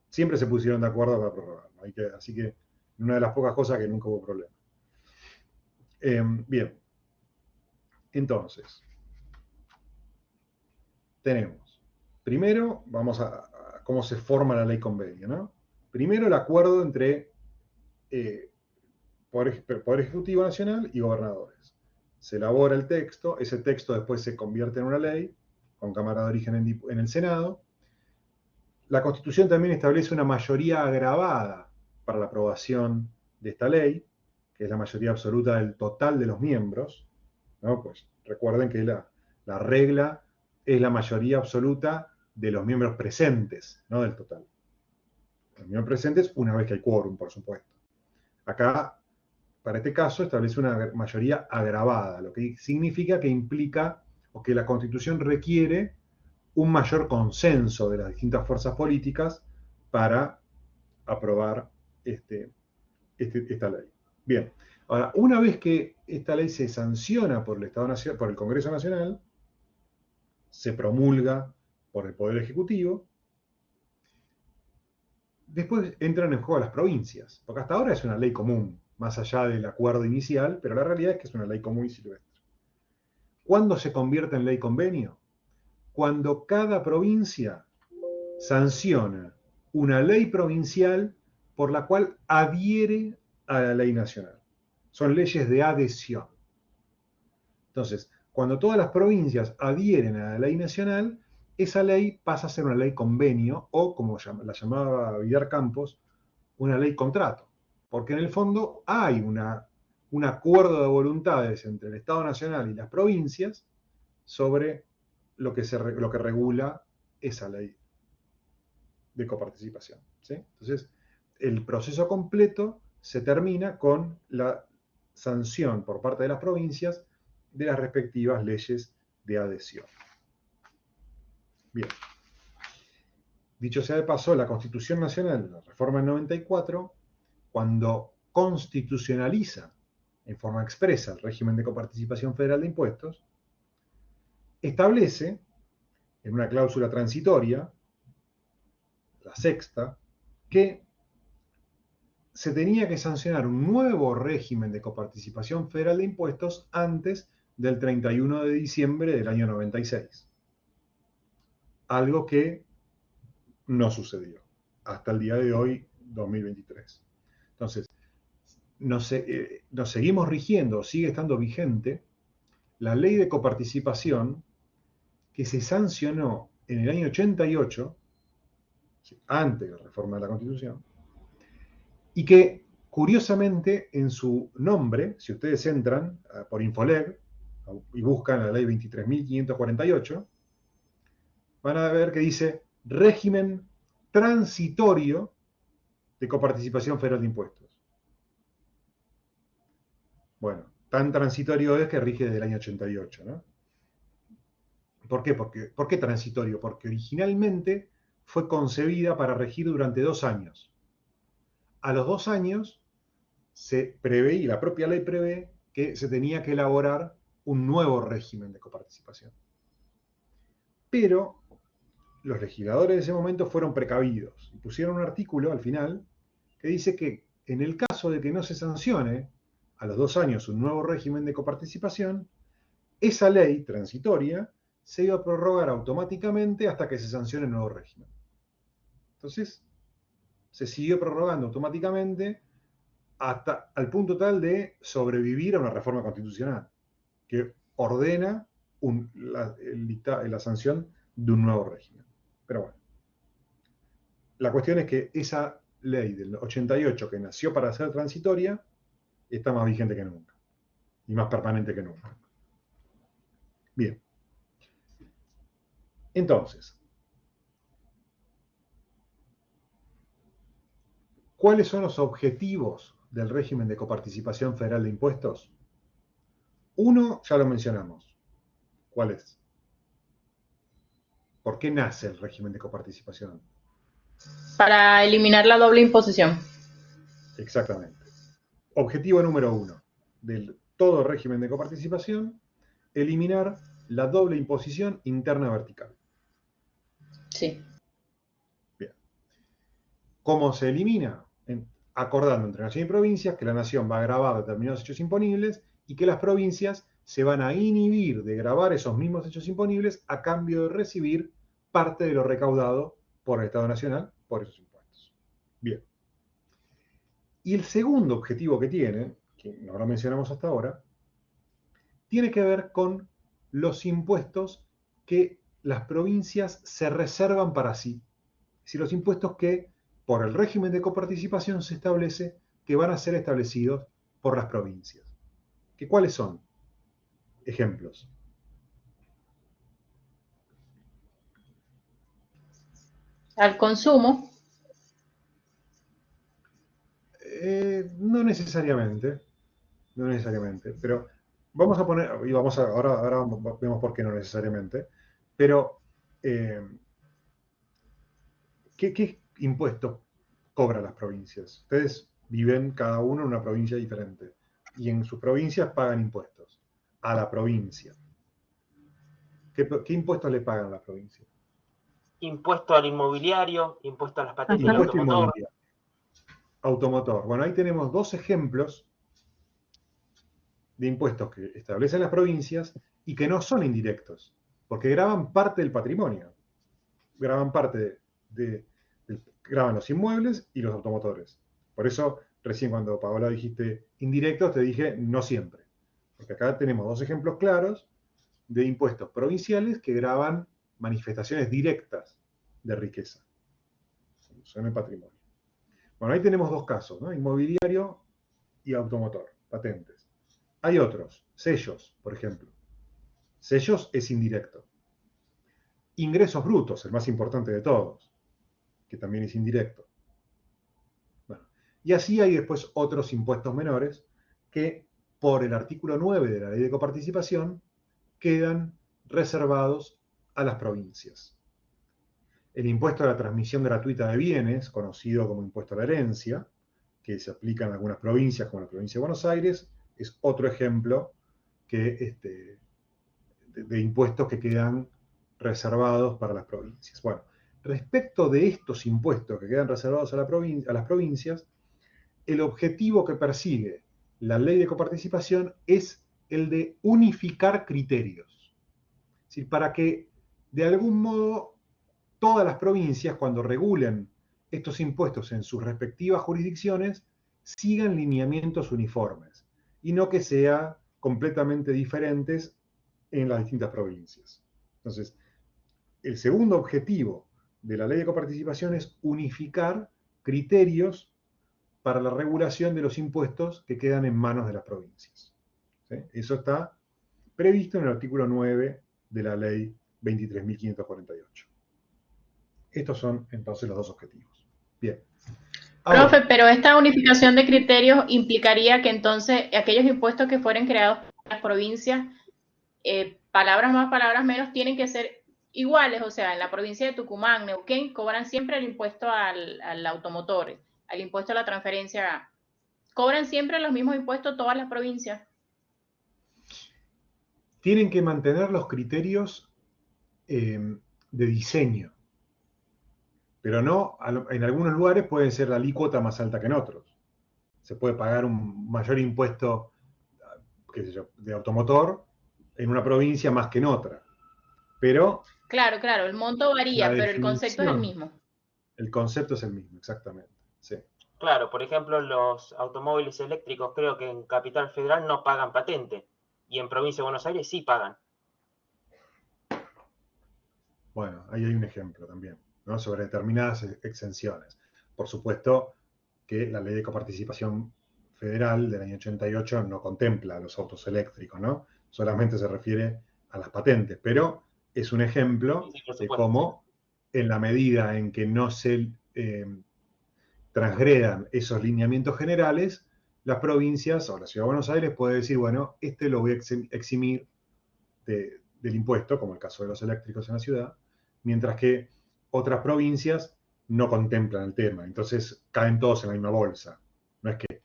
siempre se pusieron de acuerdo para prorrogarlo. Así que una de las pocas cosas que nunca hubo problema. Bien. Entonces, tenemos, primero, vamos a cómo se forma la ley convenio, ¿no? Primero el acuerdo entre Poder Ejecutivo Nacional y gobernadores. Se elabora el texto, ese texto después se convierte en una ley, con Cámara de Origen en el Senado. La Constitución también establece una mayoría agravada para la aprobación de esta ley, que es la mayoría absoluta del total de los miembros, ¿no? Pues recuerden que la regla es la mayoría absoluta de los miembros presentes, no del total. Los miembros presentes una vez que hay quórum, por supuesto. Acá, para este caso, establece una mayoría agravada, lo que significa que implica o que la Constitución requiere un mayor consenso de las distintas fuerzas políticas para aprobar esta ley. Bien, ahora, una vez que esta ley se sanciona por el Estado Nacional, por el Congreso Nacional, se promulga por el Poder Ejecutivo, después entran en juego las provincias, porque hasta ahora es una ley común, más allá del acuerdo inicial, pero la realidad es que es una ley común y silvestre. ¿Cuándo se convierte en ley convenio? Cuando cada provincia sanciona una ley provincial por la cual adhiere a la ley nacional. Son leyes de adhesión. Entonces, cuando todas las provincias adhieren a la ley nacional, esa ley pasa a ser una ley convenio o, como la llamaba Vidar Campos, una ley contrato. Porque en el fondo hay un acuerdo de voluntades entre el Estado Nacional y las provincias sobre lo que regula esa ley de coparticipación, ¿sí? Entonces, el proceso completo se termina con la sanción por parte de las provincias de las respectivas leyes de adhesión. Bien. Dicho sea de paso, la Constitución Nacional, la reforma del 94, cuando constitucionaliza en forma expresa el régimen de coparticipación federal de impuestos, establece en una cláusula transitoria, la sexta, que se tenía que sancionar un nuevo régimen de coparticipación federal de impuestos antes del 31 de diciembre del año 96. Algo que no sucedió hasta el día de hoy, 2023. Entonces, nos seguimos rigiendo, sigue estando vigente la ley de coparticipación que se sancionó en el año 88, antes de la reforma de la Constitución, y que, curiosamente, en su nombre, si ustedes entran por Infoleg y buscan la ley 23.548, van a ver que dice régimen transitorio de coparticipación federal de impuestos. Bueno, tan transitorio es que rige desde el año 88, ¿no? ¿Por qué? ¿Por qué transitorio? Porque originalmente fue concebida para regir durante 2 años. A los 2 años se prevé, y la propia ley prevé, que se tenía que elaborar un nuevo régimen de coparticipación. Pero los legisladores de ese momento fueron precavidos y pusieron un artículo al final que dice que en el caso de que no se sancione a los 2 años un nuevo régimen de coparticipación, esa ley transitoria se iba a prorrogar automáticamente hasta que se sancione el nuevo régimen. Entonces, se siguió prorrogando automáticamente hasta al punto tal de sobrevivir a una reforma constitucional que ordena la sanción de un nuevo régimen. Pero bueno, la cuestión es que esa ley del 88 que nació para ser transitoria está más vigente que nunca y más permanente que nunca. Bien. Entonces, ¿cuáles son los objetivos del régimen de coparticipación federal de impuestos? Uno, ya lo mencionamos. ¿Cuál es? ¿Por qué nace el régimen de coparticipación? Para eliminar la doble imposición. Exactamente. Objetivo número 1 del todo régimen de coparticipación, eliminar la doble imposición interna vertical. Sí. Bien. ¿Cómo se elimina? Acordando entre nación y provincias que la nación va a gravar determinados hechos imponibles y que las provincias se van a inhibir de gravar esos mismos hechos imponibles a cambio de recibir parte de lo recaudado por el Estado Nacional por esos impuestos. Bien. Y el segundo objetivo que tiene, que no lo mencionamos hasta ahora, tiene que ver con los impuestos que las provincias se reservan para sí. Es decir, los impuestos que por el régimen de coparticipación se establece que van a ser establecidos por las provincias. ¿Que cuáles son? Ejemplos. Al consumo. No necesariamente, pero vamos a poner, y ahora vemos por qué no necesariamente, pero ¿qué impuestos cobran las provincias? Ustedes viven cada uno en una provincia diferente y en sus provincias pagan impuestos a la provincia. ¿Qué impuestos le pagan a la provincia? Impuesto al inmobiliario, impuesto a las patentes del Impuesto automotor. inmobiliario. Automotor. Bueno, ahí tenemos 2 ejemplos de impuestos que establecen las provincias y que no son indirectos, porque graban parte del patrimonio. Graban parte graban los inmuebles y los automotores. Por eso, recién cuando Paola dijiste indirectos, te dije no siempre. Porque acá tenemos 2 ejemplos claros de impuestos provinciales que graban manifestaciones directas de riqueza. Son el patrimonio. Bueno, ahí tenemos 2 casos, ¿no? Inmobiliario y automotor, patentes. Hay otros, sellos, por ejemplo. Sellos es indirecto. Ingresos brutos, el más importante de todos, que también es indirecto. Bueno, y así hay después otros impuestos menores que, por el artículo 9 de la Ley de Coparticipación, quedan reservados a las provincias. El impuesto a la transmisión gratuita de bienes, conocido como impuesto a la herencia, que se aplica en algunas provincias, como la provincia de Buenos Aires, es otro ejemplo de impuestos que quedan reservados para las provincias. Bueno, respecto de estos impuestos que quedan reservados a las provincias, el objetivo que persigue la ley de coparticipación es el de unificar criterios. Es decir, para que de algún modo todas las provincias, cuando regulen estos impuestos en sus respectivas jurisdicciones, sigan lineamientos uniformes y no que sean completamente diferentes en las distintas provincias. Entonces, el segundo objetivo de la ley de coparticipación es unificar criterios para la regulación de los impuestos que quedan en manos de las provincias. ¿Sí? Eso está previsto en el artículo 9 de la ley 23.548. Estos son entonces los dos objetivos. Bien. Ahora, Profe, pero esta unificación de criterios implicaría que entonces aquellos impuestos que fueren creados por las provincias, palabras más, palabras menos, tienen que ser iguales. O sea, en la provincia de Tucumán, Neuquén, cobran siempre el impuesto al automotor, al impuesto a la transferencia. ¿Cobran siempre los mismos impuestos todas las provincias? tienen que mantener los criterios de diseño, pero no, en algunos lugares puede ser la alícuota más alta que en otros. Se puede pagar un mayor impuesto, qué sé yo, de automotor en una provincia más que en otra. Pero Claro, claro, el monto varía, la pero el concepto es el definición, mismo. el concepto es el mismo, exactamente. Sí. Claro, por ejemplo, los automóviles eléctricos creo que en Capital Federal no pagan patente y en Provincia de Buenos Aires sí pagan. Bueno, ahí hay un ejemplo también, ¿no? Sobre determinadas exenciones. Por supuesto que la ley de coparticipación federal del año 88 no contempla a los autos eléctricos, ¿no? Solamente se refiere a las patentes, pero es un ejemplo Sí, por de supuesto, cómo, en la medida en que no se transgredan esos lineamientos generales, las provincias o la Ciudad de Buenos Aires puede decir, bueno, este lo voy a eximir del impuesto, como el caso de los eléctricos en la ciudad, mientras que otras provincias no contemplan el tema. Entonces caen todos en la misma bolsa. No es que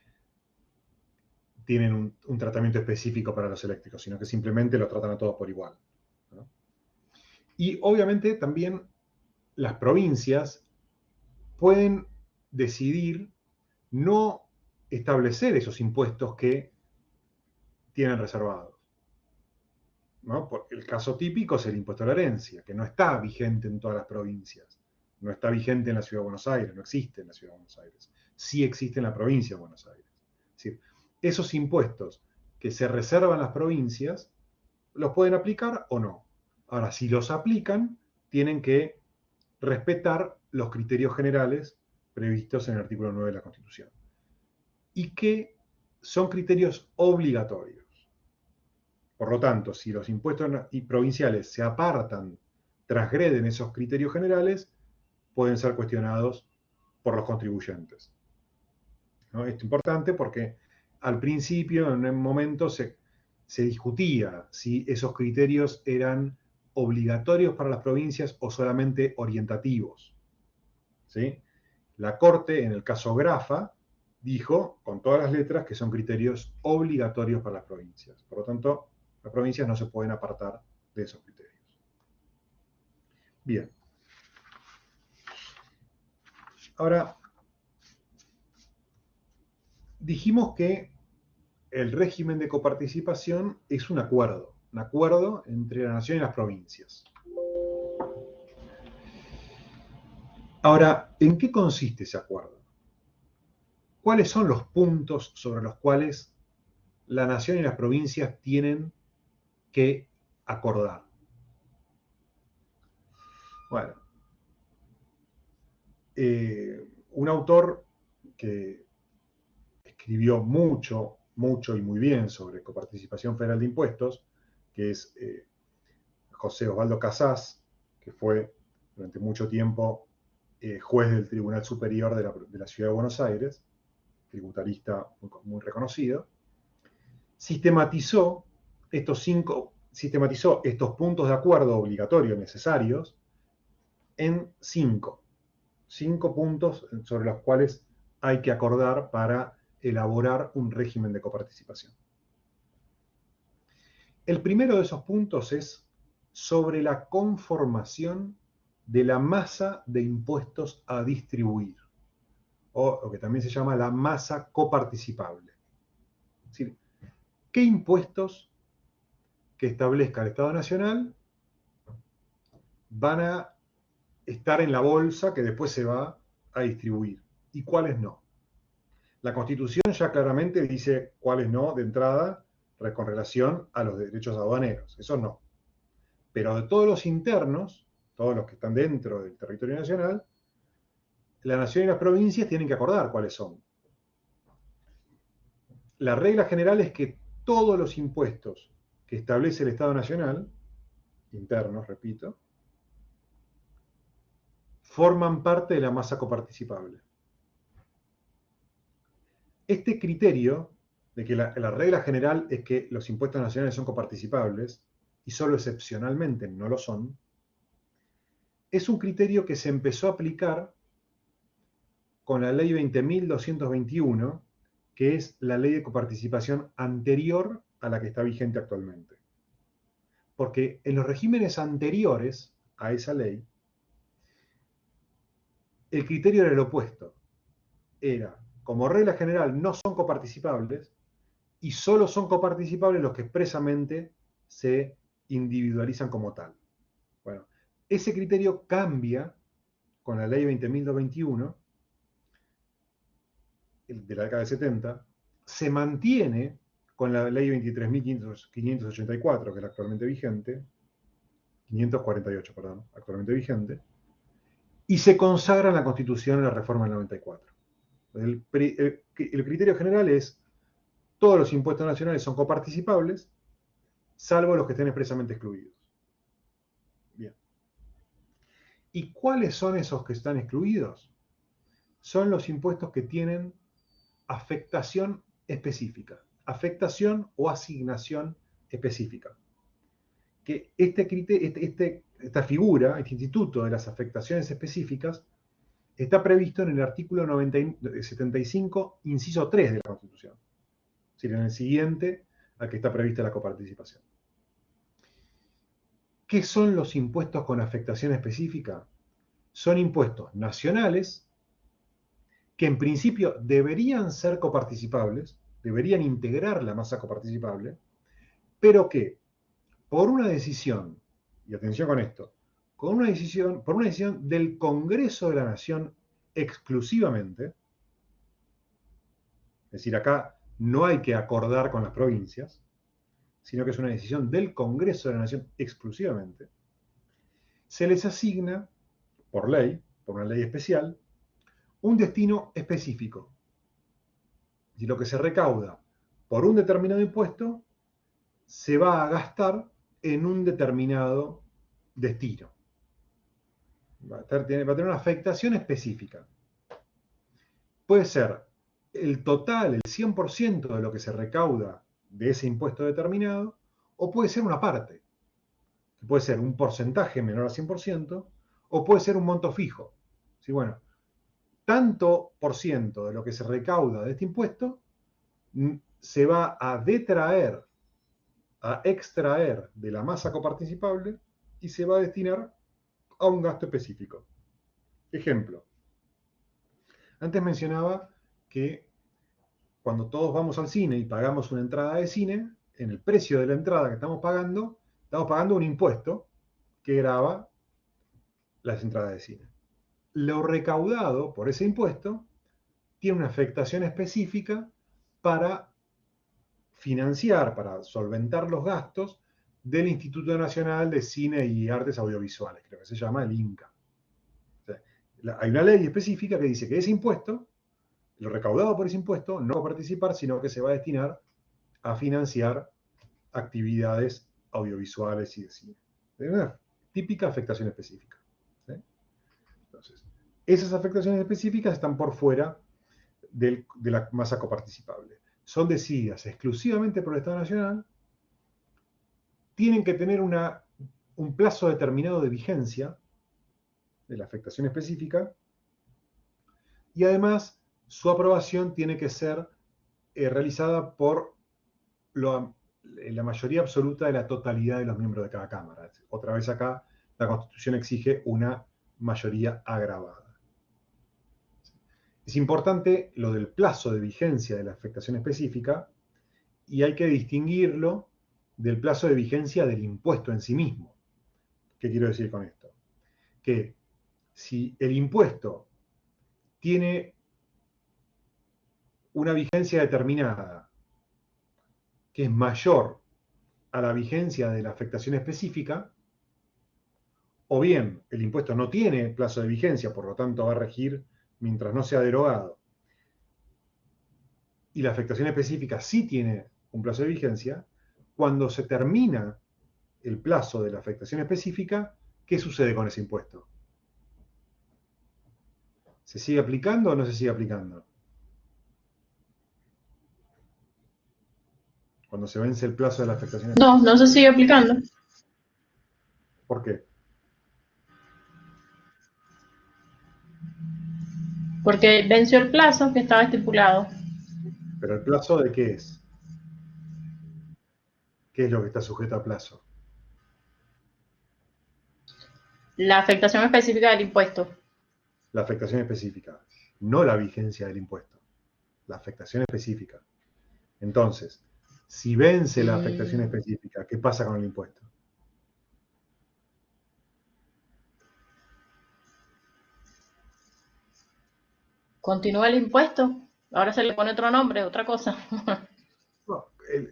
tienen un tratamiento específico para los eléctricos, sino que simplemente los tratan a todos por igual, ¿no? Y obviamente también las provincias pueden decidir no establecer esos impuestos que tienen reservados, ¿no? El caso típico es el impuesto a la herencia, que no está vigente en todas las provincias, no está vigente en la Ciudad de Buenos Aires, no existe en la Ciudad de Buenos Aires, sí existe en la provincia de Buenos Aires. Es decir, esos impuestos que se reservan las provincias, los pueden aplicar o no. Ahora, si los aplican, tienen que respetar los criterios generales previstos en el artículo 9 de la Constitución. Y que son criterios obligatorios. Por lo tanto, si los impuestos provinciales se apartan, transgreden esos criterios generales, pueden ser cuestionados por los contribuyentes, ¿no? Esto es importante porque al principio, en un momento, se discutía si esos criterios eran obligatorios para las provincias o solamente orientativos, ¿sí? La Corte, en el caso Grafa, dijo con todas las letras que son criterios obligatorios para las provincias. Por lo tanto, las provincias no se pueden apartar de esos criterios. Bien. Ahora, dijimos que el régimen de coparticipación es un acuerdo entre la nación y las provincias. Ahora, ¿en qué consiste ese acuerdo? ¿Cuáles son los puntos sobre los cuales la nación y las provincias tienen que acordar? Bueno, un autor que escribió mucho y muy bien sobre coparticipación federal de impuestos, que es José Osvaldo Casás, que fue durante mucho tiempo juez del Tribunal Superior de la Ciudad de Buenos Aires, tributarista muy reconocido, sistematizó estos puntos de acuerdo obligatorios necesarios en cinco puntos sobre los cuales hay que acordar para elaborar un régimen de coparticipación. El primero de esos puntos es sobre la conformación de la masa de impuestos a distribuir. o lo que también se llama la masa coparticipable. Es decir, ¿qué impuestos que establezca el Estado Nacional van a estar en la bolsa que después se va a distribuir y cuáles no? La Constitución ya claramente dice cuáles no de entrada con relación a los derechos aduaneros, eso no. Pero de todos los internos, todos los que están dentro del territorio nacional, la nación y las provincias tienen que acordar cuáles son. La regla general es que todos los impuestos que establece el Estado Nacional, internos, repito, forman parte de la masa coparticipable. Este criterio de que la regla general es que los impuestos nacionales son coparticipables y solo excepcionalmente no lo son, es un criterio que se empezó a aplicar con la ley 20.221, que es la ley de coparticipación anterior a la que está vigente actualmente. Porque en los regímenes anteriores a esa ley, el criterio era el opuesto. Era, como regla general, no son coparticipables y solo son coparticipables los que expresamente se individualizan como tal. Bueno, ese criterio cambia con la ley 20.221 de la década del 70, se mantiene con la ley 23.584, que es la actualmente vigente, 548, perdón, actualmente vigente, y se consagra en la Constitución en la reforma del 94. El criterio general es: todos los impuestos nacionales son coparticipables, salvo los que estén expresamente excluidos. Bien. ¿Y cuáles son esos que están excluidos? Son los impuestos que tienen afectación específica, afectación o asignación específica. Que esta figura, este instituto de las afectaciones específicas, está previsto en el artículo 75, inciso 3 de la Constitución. Es decir, en el siguiente al que está prevista la coparticipación. ¿Qué son los impuestos con afectación específica? Son impuestos nacionales que en principio deberían ser coparticipables, deberían integrar la masa coparticipable, pero que por una decisión, y atención con esto, por una decisión del Congreso de la Nación exclusivamente, es decir, acá no hay que acordar con las provincias, sino que es una decisión del Congreso de la Nación exclusivamente, se les asigna, por ley, por una ley especial, un destino específico. Si lo que se recauda por un determinado impuesto se va a gastar en un determinado destino. Va a tener una afectación específica. Puede ser el total, el 100% de lo que se recauda de ese impuesto determinado, o puede ser una parte. Puede ser un porcentaje menor al 100%, o puede ser un monto fijo. Sí, bueno, tanto por ciento de lo que se recauda de este impuesto se va a detraer, a extraer de la masa coparticipable y se va a destinar a un gasto específico. Ejemplo. Antes mencionaba que cuando todos vamos al cine y pagamos una entrada de cine, en el precio de la entrada que estamos pagando un impuesto que grava las entradas de cine. Lo recaudado por ese impuesto tiene una afectación específica para financiar, para solventar los gastos del Instituto Nacional de Cine y Artes Audiovisuales, creo que se llama el INCA. O sea, hay una ley específica que dice que ese impuesto, lo recaudado por ese impuesto, no va a participar, sino que se va a destinar a financiar actividades audiovisuales y de cine. Es una típica afectación específica. ¿Sí? Entonces, esas afectaciones específicas están por fuera de la masa coparticipable. Son decididas exclusivamente por el Estado Nacional, tienen que tener un plazo determinado de vigencia de la afectación específica y además su aprobación tiene que ser realizada por la mayoría absoluta de la totalidad de los miembros de cada Cámara. Otra vez acá la Constitución exige una mayoría agravada. Es importante lo del plazo de vigencia de la afectación específica y hay que distinguirlo del plazo de vigencia del impuesto en sí mismo. ¿Qué quiero decir con esto? Que si el impuesto tiene una vigencia determinada que es mayor a la vigencia de la afectación específica, o bien el impuesto no tiene plazo de vigencia, por lo tanto va a regir mientras no sea derogado, y la afectación específica sí tiene un plazo de vigencia, cuando se termina el plazo de la afectación específica, ¿qué sucede con ese impuesto? ¿Se sigue aplicando o no se sigue aplicando? Cuando se vence el plazo de la afectación específica. No, no se sigue aplicando. ¿Por qué? Porque venció el plazo que estaba estipulado. ¿Pero el plazo de qué es? ¿Qué es lo que está sujeto a plazo? La afectación específica del impuesto. La afectación específica, no la vigencia del impuesto. La afectación específica. Entonces, si vence la afectación específica, ¿qué pasa con el impuesto? Continúa el impuesto. Ahora se le pone otro nombre, otra cosa. No,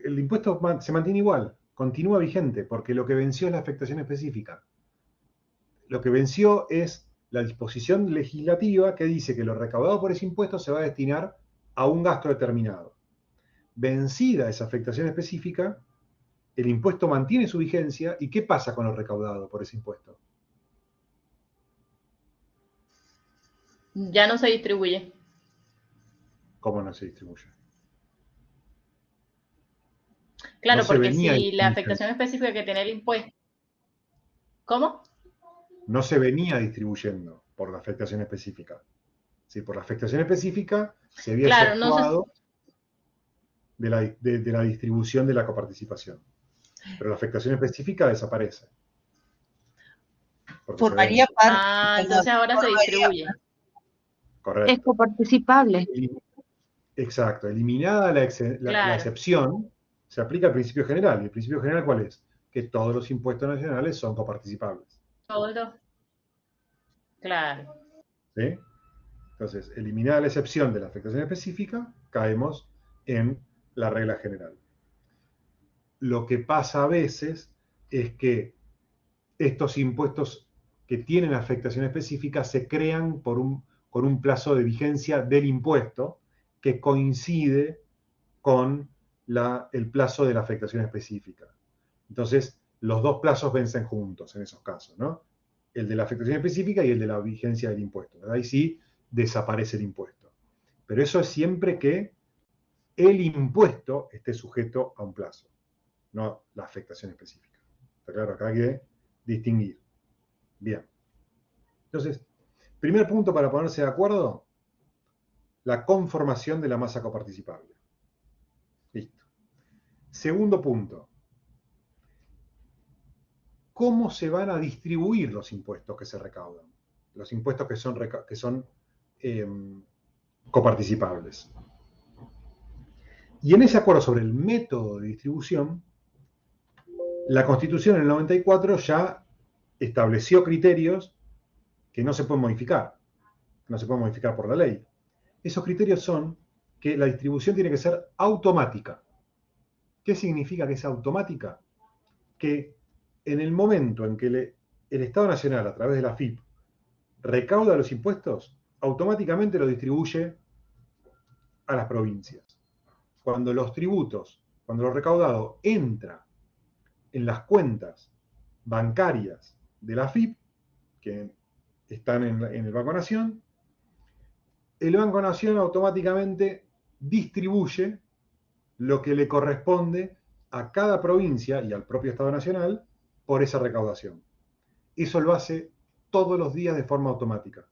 el impuesto se mantiene igual, continúa vigente, porque lo que venció es la afectación específica. Lo que venció es la disposición legislativa que dice que lo recaudado por ese impuesto se va a destinar a un gasto determinado. Vencida esa afectación específica, el impuesto mantiene su vigencia. ¿Y qué pasa con lo recaudado por ese impuesto? Ya no se distribuye. ¿Cómo no se distribuye? Claro, No se porque venía si la distribuyendo. afectación específica que tiene el impuesto. ¿Cómo? No se venía distribuyendo por la afectación específica. Sí, por la afectación específica se había Claro, no se, efectuado de la distribución de la coparticipación. Pero la afectación específica desaparece. Porque se Formaría vence. parte. entonces ahora se distribuye. Es Correcto. coparticipable. Exacto. Eliminada la Claro. excepción, se aplica el principio general. ¿Y el principio general cuál es? Que todos los impuestos nacionales son coparticipables. Todos los. Claro. ¿Sí? Entonces, eliminada la excepción de la afectación específica, caemos en la regla general. Lo que pasa a veces es que estos impuestos que tienen afectación específica se crean con un plazo de vigencia del impuesto que coincide con el plazo de la afectación específica. Entonces, los dos plazos vencen juntos en esos casos, ¿no? El de la afectación específica y el de la vigencia del impuesto. Ahí sí desaparece el impuesto. Pero eso es siempre que el impuesto esté sujeto a un plazo, no la afectación específica. ¿Está claro? Acá hay que distinguir. Bien. Entonces, primer punto para ponerse de acuerdo, la conformación de la masa coparticipable. Listo. Segundo punto, ¿cómo se van a distribuir los impuestos que se recaudan? Los impuestos que son coparticipables. Y en ese acuerdo sobre el método de distribución, la Constitución en el 94 ya estableció criterios que no se pueden modificar. No se pueden modificar por la ley. Esos criterios son que la distribución tiene que ser automática. ¿Qué significa que es automática? Que en el momento en que el Estado Nacional, a través de la AFIP, recauda los impuestos, automáticamente lo distribuye a las provincias. Cuando los tributos, cuando lo recaudado entra en las cuentas bancarias de la AFIP, que están en el Banco Nación, el Banco Nación automáticamente distribuye lo que le corresponde a cada provincia y al propio Estado Nacional por esa recaudación. Eso lo hace todos los días de forma automática.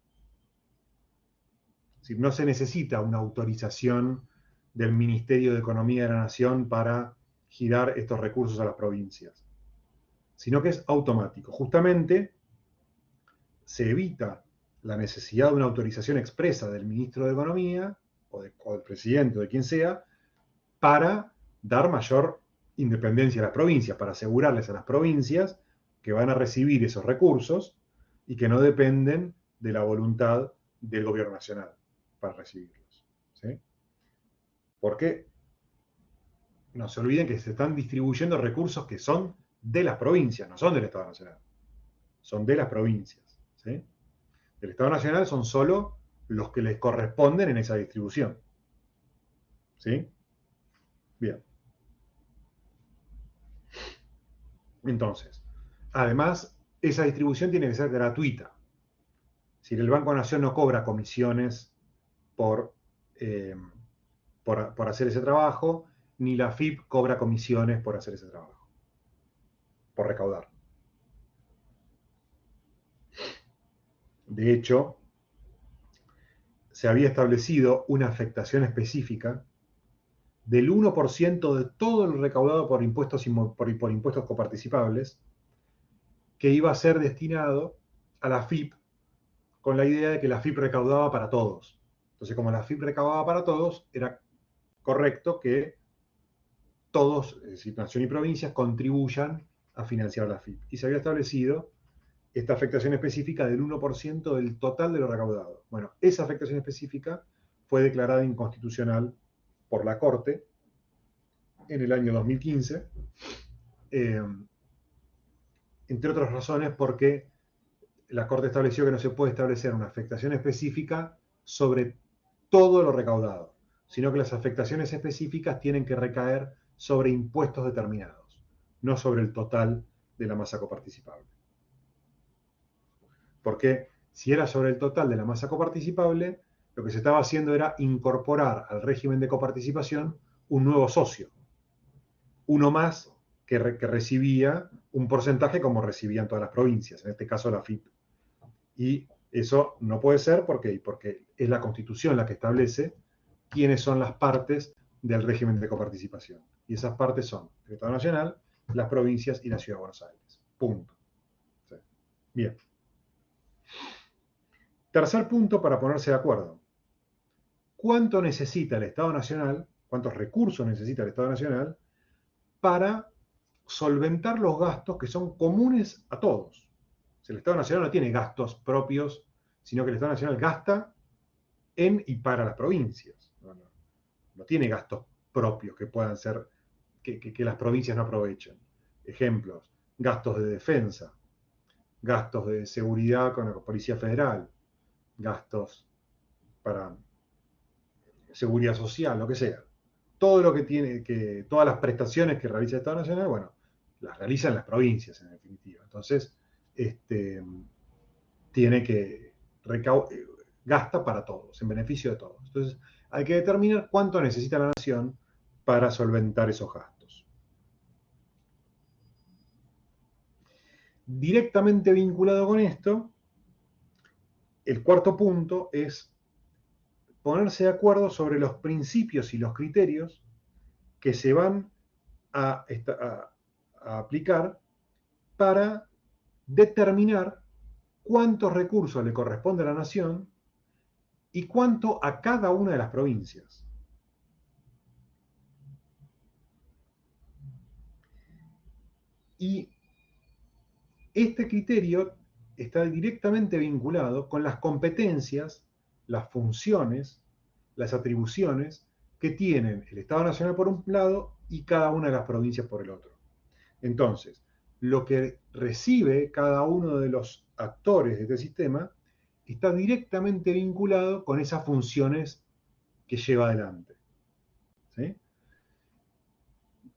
Es decir, no se necesita una autorización del Ministerio de Economía de la Nación para girar estos recursos a las provincias, sino que es automático. Justamente se evita la necesidad de una autorización expresa del ministro de Economía o del presidente o de quien sea para dar mayor independencia a las provincias, para asegurarles a las provincias que van a recibir esos recursos y que no dependen de la voluntad del gobierno nacional para recibirlos. ¿Sí? Porque no se olviden que se están distribuyendo recursos que son de las provincias, no son del Estado Nacional. Son de las provincias. ¿Sí? Del Estado Nacional son solo los que les corresponden en esa distribución. ¿Sí? Bien. Entonces, además, esa distribución tiene que ser gratuita. Si el Banco Nación no cobra comisiones por hacer ese trabajo, ni la AFIP cobra comisiones por hacer ese trabajo, por recaudar. De hecho, se había establecido una afectación específica del 1% de todo el recaudado por impuestos coparticipables que iba a ser destinado a la AFIP con la idea de que la AFIP recaudaba para todos. Entonces, como la AFIP recaudaba para todos, era correcto que todos, es decir, nación y provincias, contribuyan a financiar la AFIP. Y se había establecido esta afectación específica del 1% del total de lo recaudado. Bueno, esa afectación específica fue declarada inconstitucional por la Corte en el año 2015, entre otras razones porque la Corte estableció que no se puede establecer una afectación específica sobre todo lo recaudado, sino que las afectaciones específicas tienen que recaer sobre impuestos determinados, no sobre el total de la masa coparticipable. Porque si era sobre el total de la masa coparticipable, lo que se estaba haciendo era incorporar al régimen de coparticipación un nuevo socio, uno más que recibía un porcentaje como recibían todas las provincias, en este caso la AFIP. Y eso no puede ser porque es la Constitución la que establece quiénes son las partes del régimen de coparticipación. Y esas partes son el Estado Nacional, las provincias y la Ciudad de Buenos Aires. Punto. Sí. Bien. Tercer punto para ponerse de acuerdo. ¿Cuánto necesita el Estado Nacional, cuántos recursos necesita el Estado Nacional para solventar los gastos que son comunes a todos? El Estado Nacional no tiene gastos propios, sino que el Estado Nacional gasta en y para las provincias. No tiene gastos propios que puedan ser, que las provincias no aprovechen. Ejemplos, gastos de defensa, gastos de seguridad con la Policía Federal, gastos para seguridad social, lo que sea. Todo lo que tiene, todas las prestaciones que realiza el Estado Nacional, bueno, las realizan las provincias en definitiva. Entonces, tiene que gasta para todos, en beneficio de todos. Entonces, hay que determinar cuánto necesita la nación para solventar esos gastos. Directamente vinculado con esto, el cuarto punto es ponerse de acuerdo sobre los principios y los criterios que se van a aplicar para determinar cuántos recursos le corresponde a la nación y cuánto a cada una de las provincias. Y este criterio está directamente vinculado con las competencias, las funciones, las atribuciones que tienen el Estado Nacional por un lado y cada una de las provincias por el otro. Entonces, lo que recibe cada uno de los actores de este sistema está directamente vinculado con esas funciones que lleva adelante. ¿Sí?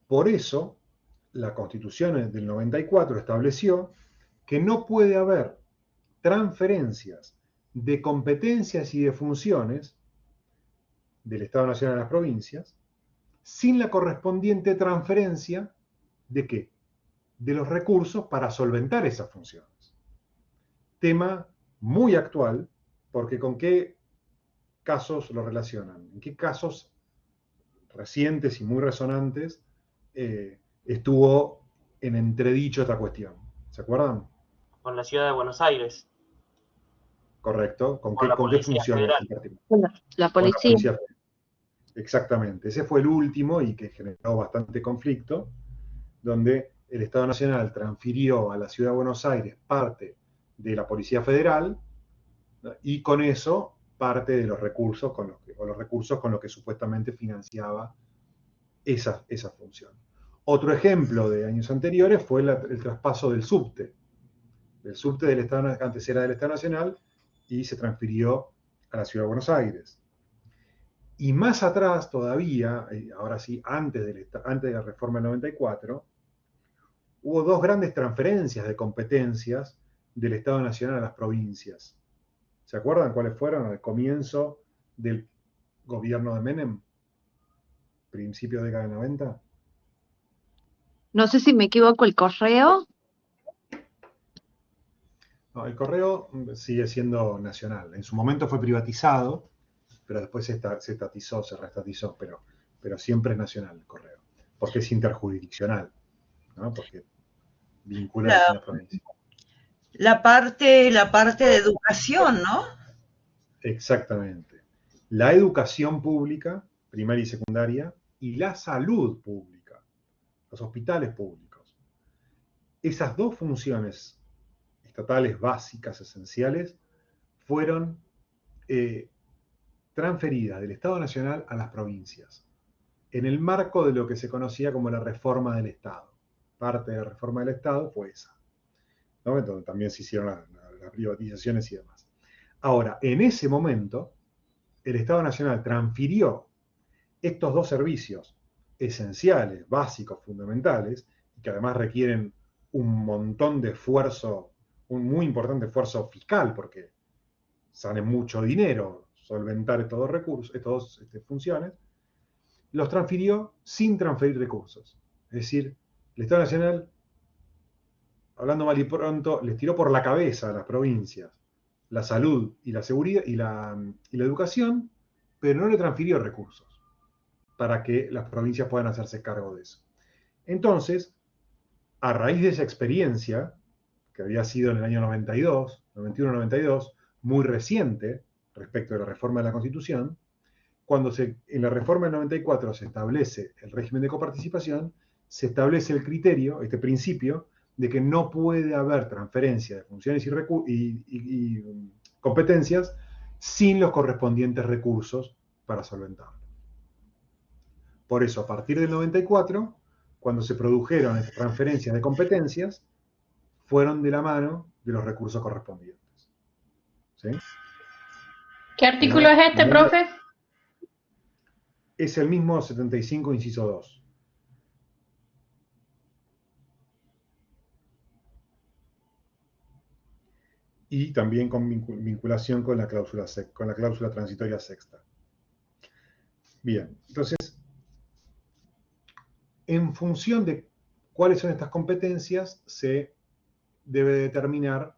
Por eso, la Constitución del 94 estableció que no puede haber transferencias de competencias y de funciones del Estado Nacional a las provincias sin la correspondiente transferencia ¿de qué? De los recursos para solventar esas funciones. Tema muy actual, porque ¿con qué casos lo relacionan? ¿En qué casos recientes y muy resonantes estuvo en entredicho esta cuestión? ¿Se acuerdan? Con la ciudad de Buenos Aires. Correcto. Con ¿Con la qué Policía funciones Federal. en particular? Bueno, la Con la policía. Policía Federal. Exactamente. Ese fue el último y que generó bastante conflicto, donde el Estado Nacional transfirió a la Ciudad de Buenos Aires parte de la Policía Federal, ¿no? Y con eso parte de los recursos con los que supuestamente financiaba esa función. Otro ejemplo de años anteriores fue el traspaso del subte. El subte del Estado, antes era del Estado Nacional y se transfirió a la Ciudad de Buenos Aires. Y más atrás todavía, ahora sí, antes de la reforma del 94, hubo dos grandes transferencias de competencias del Estado Nacional a las provincias. ¿Se acuerdan cuáles fueron al comienzo del gobierno de Menem? Principio de década del 90. No sé si me equivoco, el correo. No, el correo sigue siendo nacional. En su momento fue privatizado, pero después se estatizó, se reestatizó, pero siempre es nacional el correo, porque es interjurisdiccional, ¿no? Porque vincula a La, distintas provincias. la parte de educación, ¿no? Exactamente. La educación pública, primaria y secundaria, y la salud pública, los hospitales públicos. Esas dos funciones estatales básicas, esenciales, fueron transferidas del Estado Nacional a las provincias, en el marco de lo que se conocía como la reforma del Estado. Parte de la reforma del Estado fue esa, ¿no? Donde también se hicieron las privatizaciones y demás. Ahora, en ese momento, el Estado Nacional transfirió estos dos servicios esenciales, básicos, fundamentales, y que además requieren un montón de esfuerzo, un muy importante esfuerzo fiscal, porque sale mucho dinero solventar estos dos recursos, estas dos funciones, los transfirió sin transferir recursos. Es decir, el Estado Nacional, hablando mal y pronto, les tiró por la cabeza a las provincias la salud y la seguridad y la educación, pero no le transfirió recursos para que las provincias puedan hacerse cargo de eso. Entonces, a raíz de esa experiencia, que había sido en el año 92, 91-92, muy reciente respecto de la reforma de la Constitución, cuando en la reforma del 94 se establece el régimen de coparticipación, se establece el criterio, este principio, de que no puede haber transferencia de funciones y competencias sin los correspondientes recursos para solventarlo. Por eso, a partir del 94, cuando se produjeron estas transferencias de competencias, fueron de la mano de los recursos correspondientes. ¿Sí? ¿Qué artículo es este, profe? Es el mismo 75, inciso 2. Y también con vinculación con la cláusula transitoria sexta. Bien, entonces, en función de cuáles son estas competencias, se debe determinar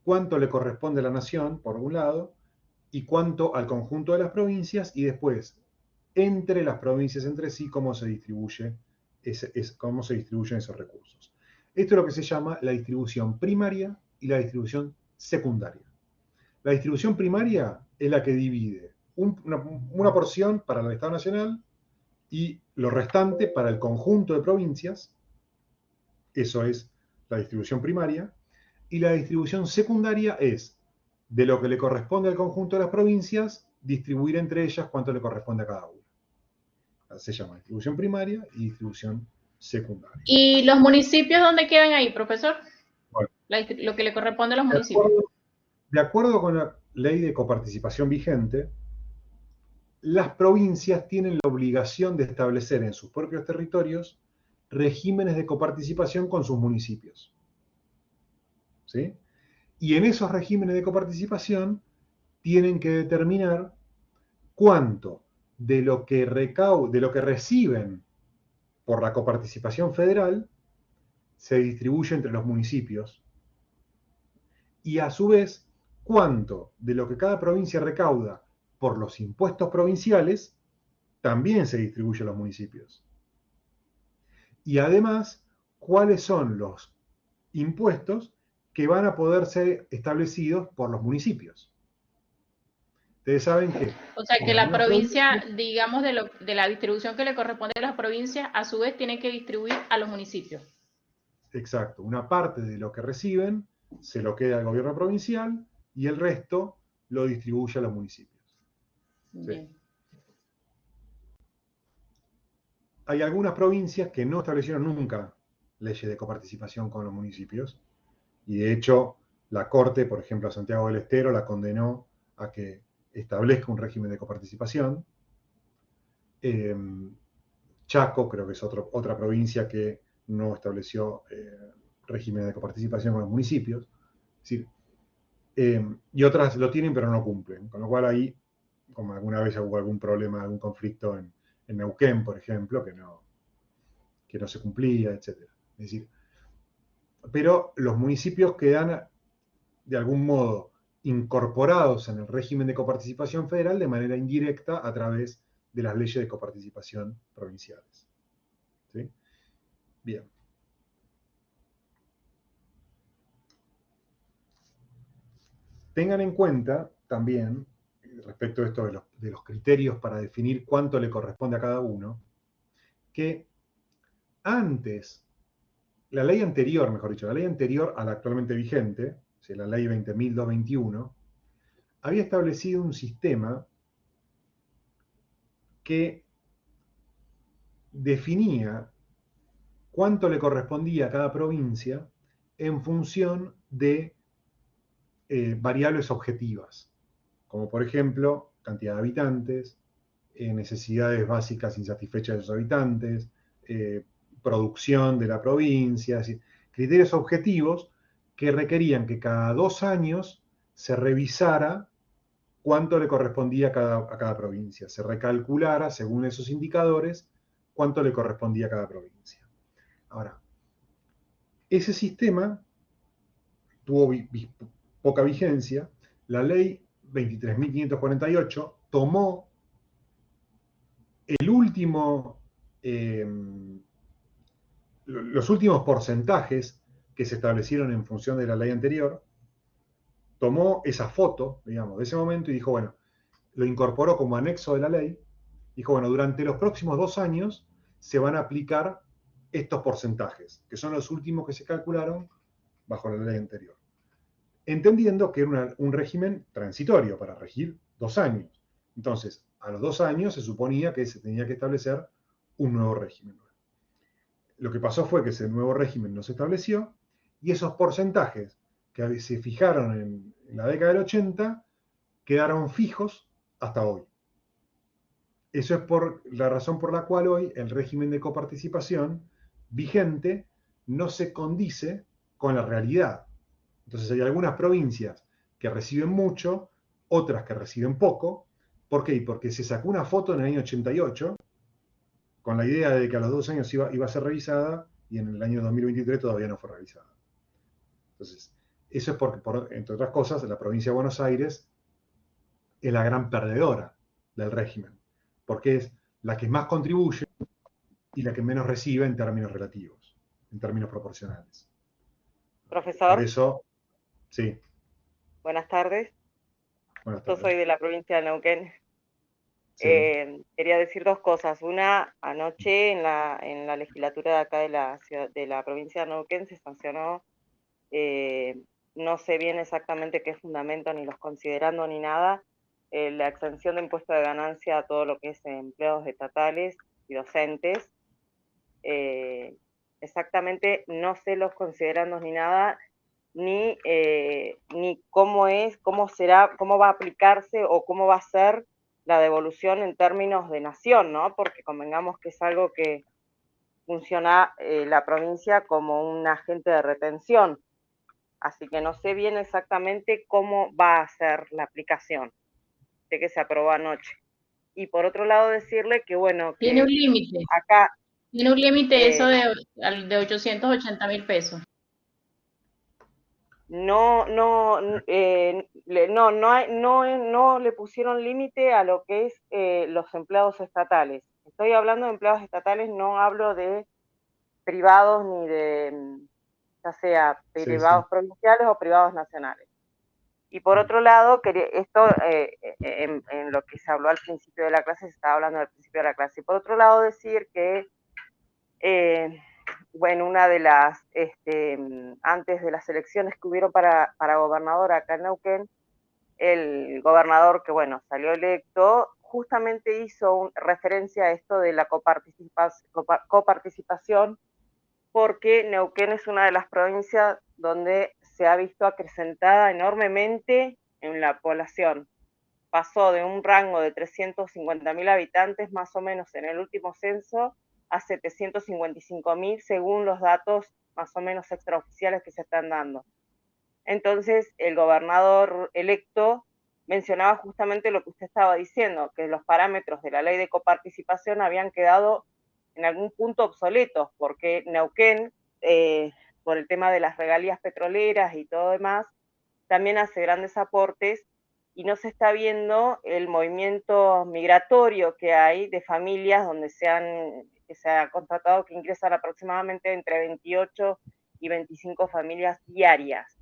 cuánto le corresponde a la nación, por un lado, y cuánto al conjunto de las provincias, y después, entre las provincias entre sí, cómo se distribuyen esos recursos. Esto es lo que se llama la distribución primaria y la distribución secundaria. La distribución primaria es la que divide una porción para el Estado Nacional y lo restante para el conjunto de provincias. Eso es la distribución primaria. Y la distribución secundaria es de lo que le corresponde al conjunto de las provincias, distribuir entre ellas cuánto le corresponde a cada una. Se llama distribución primaria y distribución secundaria. ¿Y los municipios dónde quedan ahí, profesor? Bueno, lo que le corresponde a los municipios. De acuerdo con la ley de coparticipación vigente, las provincias tienen la obligación de establecer en sus propios territorios regímenes de coparticipación con sus municipios. ¿Sí? Y en esos regímenes de coparticipación tienen que determinar cuánto de lo que reciben por la coparticipación federal se distribuye entre los municipios, y a su vez cuánto de lo que cada provincia recauda por los impuestos provinciales también se distribuye a los municipios. Y además, cuáles son los impuestos que van a poder ser establecidos por los municipios. Ustedes saben que... O sea, que en la algunas provincia, provincias, digamos, de la distribución que le corresponde a las provincias, a su vez tiene que distribuir a los municipios. exacto, una parte de lo que reciben se lo queda al gobierno provincial y el resto lo distribuye a los municipios. ¿Sí? Bien. Hay algunas provincias que no establecieron nunca leyes de coparticipación con los municipios y de hecho la Corte, por ejemplo, a Santiago del Estero la condenó a que establezca un régimen de coparticipación. Chaco creo que es otra provincia que no estableció régimen de coparticipación con los municipios. Es decir, y otras lo tienen pero no cumplen, con lo cual ahí, como alguna vez hubo algún problema, algún conflicto en Neuquén, por ejemplo, que no se cumplía, etc. Es decir, pero los municipios quedan de algún modo incorporados en el régimen de coparticipación federal de manera indirecta a través de las leyes de coparticipación provinciales. ¿Sí? Bien. Tengan en cuenta también, respecto a esto de los criterios para definir cuánto le corresponde a cada uno, que antes, la ley anterior, mejor dicho, la ley anterior a la actualmente vigente, o sea, la ley 20.221, había establecido un sistema que definía cuánto le correspondía a cada provincia en función de variables objetivas, como por ejemplo cantidad de habitantes, necesidades básicas insatisfechas de sus habitantes, producción de la provincia, es decir, criterios objetivos que requerían que cada 2 años se revisara cuánto le correspondía a cada provincia, se recalculara según esos indicadores cuánto le correspondía a cada provincia. Ahora, ese sistema tuvo poca vigencia. La ley 23.548 tomó los últimos porcentajes que se establecieron en función de la ley anterior, tomó esa foto, digamos, de ese momento y dijo, bueno, lo incorporó como anexo de la ley, dijo, bueno, durante los próximos 2 años se van a aplicar estos porcentajes, que son los últimos que se calcularon bajo la ley anterior. Entendiendo que era un régimen transitorio para regir 2 años. Entonces, a los 2 años se suponía que se tenía que establecer un nuevo régimen. Lo que pasó fue que ese nuevo régimen no se estableció y esos porcentajes que se fijaron en la década del 80 quedaron fijos hasta hoy. Eso es la razón por la cual hoy el régimen de coparticipación vigente no se condice con la realidad. Entonces hay algunas provincias que reciben mucho, otras que reciben poco. ¿Por qué? Porque se sacó una foto en el año 88 con la idea de que a los 2 años iba a ser revisada y en el año 2023 todavía no fue revisada. Entonces, eso es porque, entre otras cosas, la provincia de Buenos Aires es la gran perdedora del régimen, porque es la que más contribuye y la que menos recibe en términos relativos, en términos proporcionales. Profesor. Por eso, sí. Buenas tardes. Buenas Yo tardes. soy de la provincia de Neuquén. Sí. Quería decir 2 cosas. Una, anoche en la legislatura de acá de la provincia de Neuquén se sancionó, no sé bien exactamente qué fundamento, ni los considerando ni nada, la exención de impuesto de ganancia a todo lo que es empleados estatales y docentes. Exactamente no sé los considerandos ni nada, ni cómo va a aplicarse o cómo va a ser la devolución en términos de nación, ¿no? Porque convengamos que es algo que funciona la provincia como un agente de retención. Así que no sé bien exactamente cómo va a ser la aplicación. Sé que se aprobó anoche. Y por otro lado decirle que, bueno, que tiene un límite. Acá. Tiene un límite eso de 880.000 pesos. No le pusieron límite a lo que es los empleados estatales. Estoy hablando de empleados estatales, no hablo de privados ni de ya sea Sí, privados sí. provinciales o privados nacionales. Y por otro lado, esto en lo que se habló al principio de la clase, se estaba hablando al principio de la clase. Y por otro lado, decir que, bueno, una de las, antes de las elecciones que hubieron para gobernador acá en Neuquén, el gobernador que, bueno, salió electo, justamente hizo referencia a esto de la coparticipación, porque Neuquén es una de las provincias donde se ha visto acrecentada enormemente en la población. Pasó de un rango de 350.000 habitantes más o menos en el último censo a 755.000 según los datos más o menos extraoficiales que se están dando. Entonces el gobernador electo mencionaba justamente lo que usted estaba diciendo, que los parámetros de la ley de coparticipación habían quedado en algún punto obsoletos, porque Neuquén, por el tema de las regalías petroleras y todo demás, también hace grandes aportes y no se está viendo el movimiento migratorio que hay de familias donde se ha constatado que ingresan aproximadamente entre 28 y 25 familias diarias.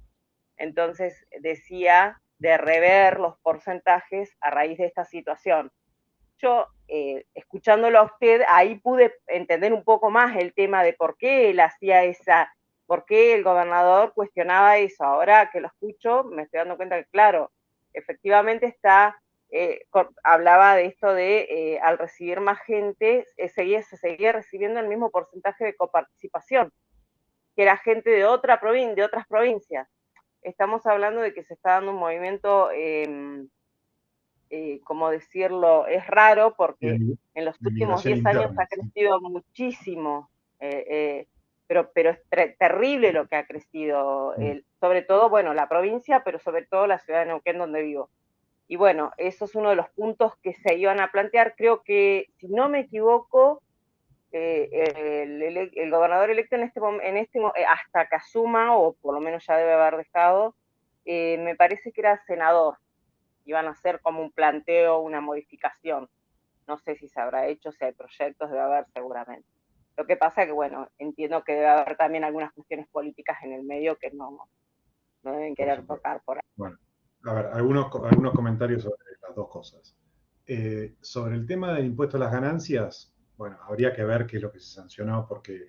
Entonces decía de rever los porcentajes a raíz de esta situación. Yo, escuchándolo a usted, ahí pude entender un poco más el tema de por qué él hacía por qué el gobernador cuestionaba eso. Ahora que lo escucho, me estoy dando cuenta que, claro, efectivamente hablaba de esto de al recibir más gente, se seguía recibiendo el mismo porcentaje de coparticipación, que era gente de otras provincias. Estamos hablando de que se está dando un movimiento, ¿cómo decirlo? Es raro porque en los De últimos migración 10 años interna, ha sí. crecido muchísimo, pero es terrible lo que ha crecido, sobre todo, bueno, la provincia, pero sobre todo la ciudad de Neuquén donde vivo. Y bueno, eso es uno de los puntos que se iban a plantear. Creo que, si no me equivoco, el gobernador electo hasta que asuma, o por lo menos ya debe haber dejado, me parece que era senador. Iban a hacer como un planteo, una modificación. No sé si se habrá hecho, si hay proyectos, debe haber seguramente. Lo que pasa que, bueno, entiendo que debe haber también algunas cuestiones políticas en el medio que no deben querer tocar por ahí. Bueno, a ver, algunos comentarios sobre las dos cosas. Sobre el tema del impuesto a las ganancias, bueno, habría que ver qué es lo que se sancionó, porque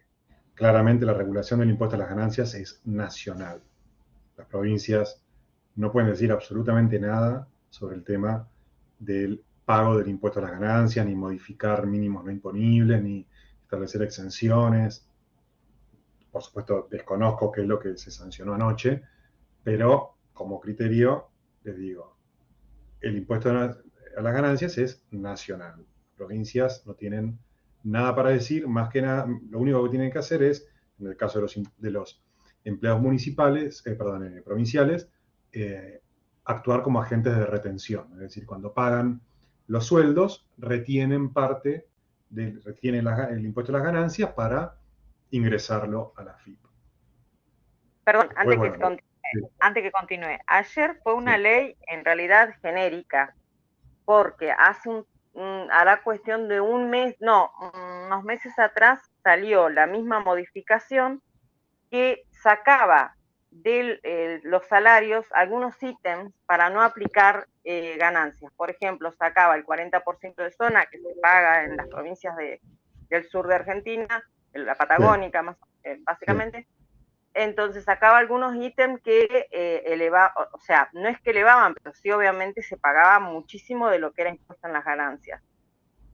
claramente la regulación del impuesto a las ganancias es nacional. Las provincias no pueden decir absolutamente nada sobre el tema del pago del impuesto a las ganancias, ni modificar mínimos no imponibles, ni establecer exenciones. Por supuesto, desconozco qué es lo que se sancionó anoche, pero como criterio, les digo, el impuesto a las ganancias es nacional. Provincias no tienen nada para decir, más que nada, lo único que tienen que hacer es, en el caso de los empleados municipales, provinciales, actuar como agentes de retención. Es decir, cuando pagan los sueldos, retienen el impuesto a las ganancias para ingresarlo a la FIP. Perdón, Después, antes que continúe. Ayer fue una sí. ley en realidad genérica, porque hará cuestión de unos meses atrás salió la misma modificación que sacaba de los salarios algunos ítems para no aplicar ganancias. Por ejemplo, sacaba el 40% de zona que se paga en las provincias del sur de Argentina, en la Patagónica, básicamente. Sí. Entonces sacaba algunos ítems que elevaban, o sea, no es que elevaban, pero sí obviamente se pagaba muchísimo de lo que era impuesto en las ganancias.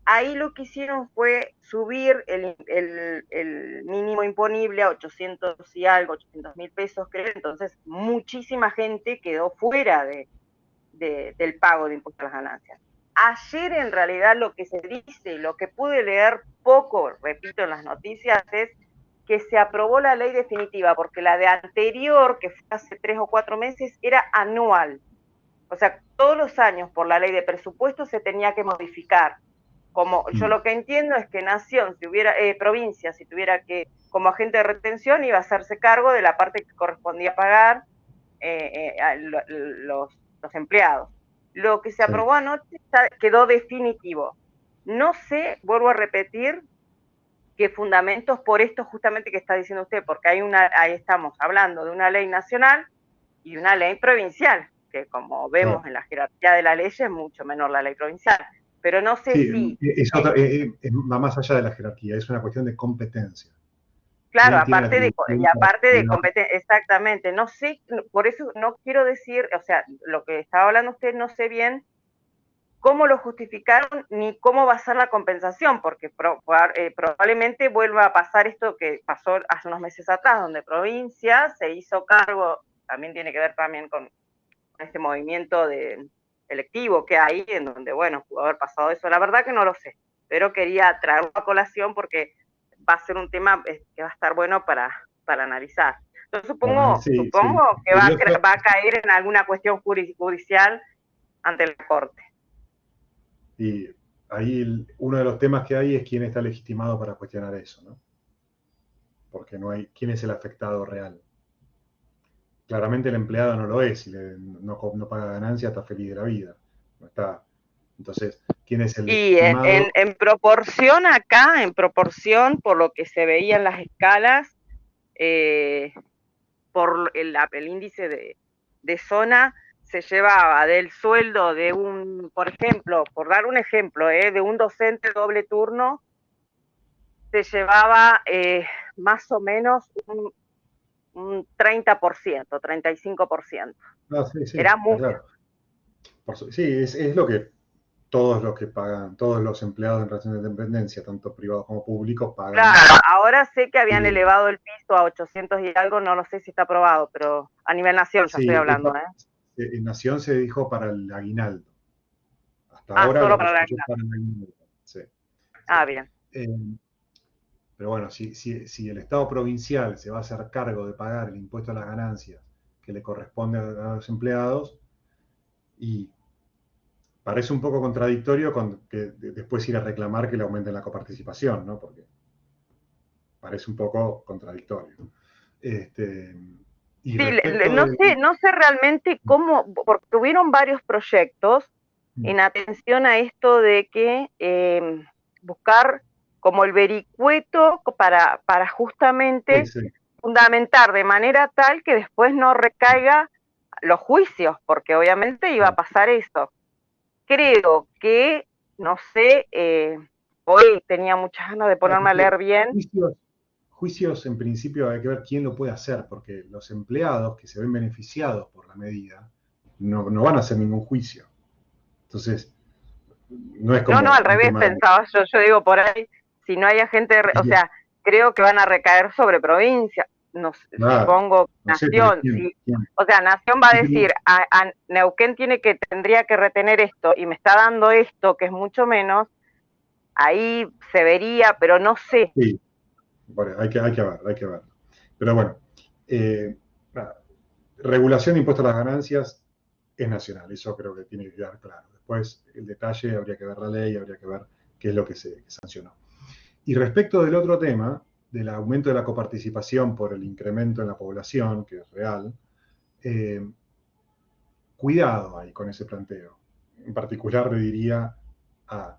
Ahí lo que hicieron fue subir el mínimo imponible a 800 y algo, 800.000 pesos, creo. Entonces muchísima gente quedó fuera del pago de impuestos a las ganancias. Ayer en realidad lo que se dice, lo que pude leer poco, repito, en las noticias, es que se aprobó la ley definitiva, porque la de anterior, que fue hace 3 o 4 meses, era anual. O sea, todos los años por la ley de presupuesto se tenía que modificar. Como yo lo que entiendo es que Nación, provincia, si tuviera que, como agente de retención, iba a hacerse cargo de la parte que correspondía pagar a los empleados. Lo que se aprobó anoche quedó definitivo. No sé, vuelvo a repetir, qué fundamentos por esto justamente que está diciendo usted, porque ahí estamos hablando de una ley nacional y una ley provincial, que como vemos en la jerarquía de la ley es mucho menor la ley provincial. Pero no sé si... va más allá de la jerarquía, es una cuestión de competencia. Claro, aparte de competencia, exactamente. No sé, por eso no quiero decir, o sea, lo que estaba hablando usted, no sé bien cómo lo justificaron ni cómo va a ser la compensación, porque probablemente vuelva a pasar esto que pasó hace unos meses atrás, donde provincia se hizo cargo, también tiene que ver también con este movimiento electivo que hay, en donde, bueno, pudo haber pasado eso. La verdad que no lo sé, pero quería traerlo a colación porque va a ser un tema que va a estar bueno para analizar. Yo supongo que va a caer en alguna cuestión judicial ante la Corte. Y ahí uno de los temas que hay es quién está legitimado para cuestionar eso, ¿no? Porque no hay quién es el afectado real. Claramente el empleado no lo es, si no paga ganancia está feliz de la vida. No está. Entonces, ¿quién es el legitimado? Y en proporción acá, por lo que se veía en las escalas, por el índice de zona, se llevaba del sueldo de por ejemplo, por dar un ejemplo, de un docente doble turno, se llevaba más o menos un 30%, 35%. Era mucho. Claro. Sí, es lo que todos los que pagan, todos los empleados en relación de dependencia, tanto privados como públicos, pagan. Claro, ahora sé que habían elevado el piso a 800 y algo, no lo sé si está aprobado, pero a nivel nación ya estoy hablando. En Nación se dijo para el aguinaldo. Hasta ahora solo para el aguinaldo. Sí. Bien. Pero bueno, si el Estado provincial se va a hacer cargo de pagar el impuesto a las ganancias que le corresponde a los empleados, y parece un poco contradictorio con que después ir a reclamar que le aumenten la coparticipación, ¿no? Porque parece un poco contradictorio. No sé realmente cómo, porque hubieron varios proyectos en atención a esto de que buscar como el vericueto para justamente fundamentar de manera tal que después no recaiga los juicios, porque obviamente iba a pasar eso. Creo que, no sé, hoy tenía muchas ganas de ponerme a leer bien. Juicios en principio hay que ver quién lo puede hacer, porque los empleados que se ven beneficiados por la medida no van a hacer ningún juicio. Entonces, no es como... No, al revés pensaba yo digo por ahí, si no hay agente, o sea, creo que van a recaer sobre provincia, supongo, Nación. ¿Quién? O sea, Nación va a decir, a Neuquén tendría que retener esto y me está dando esto, que es mucho menos, ahí se vería, pero no sé. Sí. Bueno, hay que ver. Pero bueno, regulación de impuestos a las ganancias es nacional, eso creo que tiene que quedar claro. Después, el detalle, habría que ver la ley, habría que ver qué es lo que se sancionó. Y respecto del otro tema, del aumento de la coparticipación por el incremento en la población, que es real, cuidado ahí con ese planteo. En particular le diría a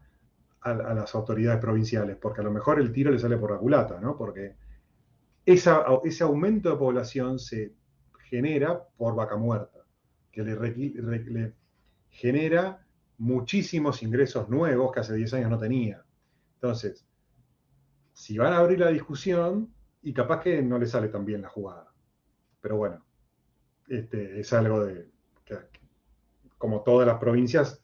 las autoridades provinciales, porque a lo mejor el tiro le sale por la culata, ¿no? Porque ese aumento de población se genera por vaca muerta, que le genera muchísimos ingresos nuevos que hace 10 años no tenía. Entonces, si van a abrir la discusión, y capaz que no le sale tan bien la jugada. Pero bueno, es algo que como todas las provincias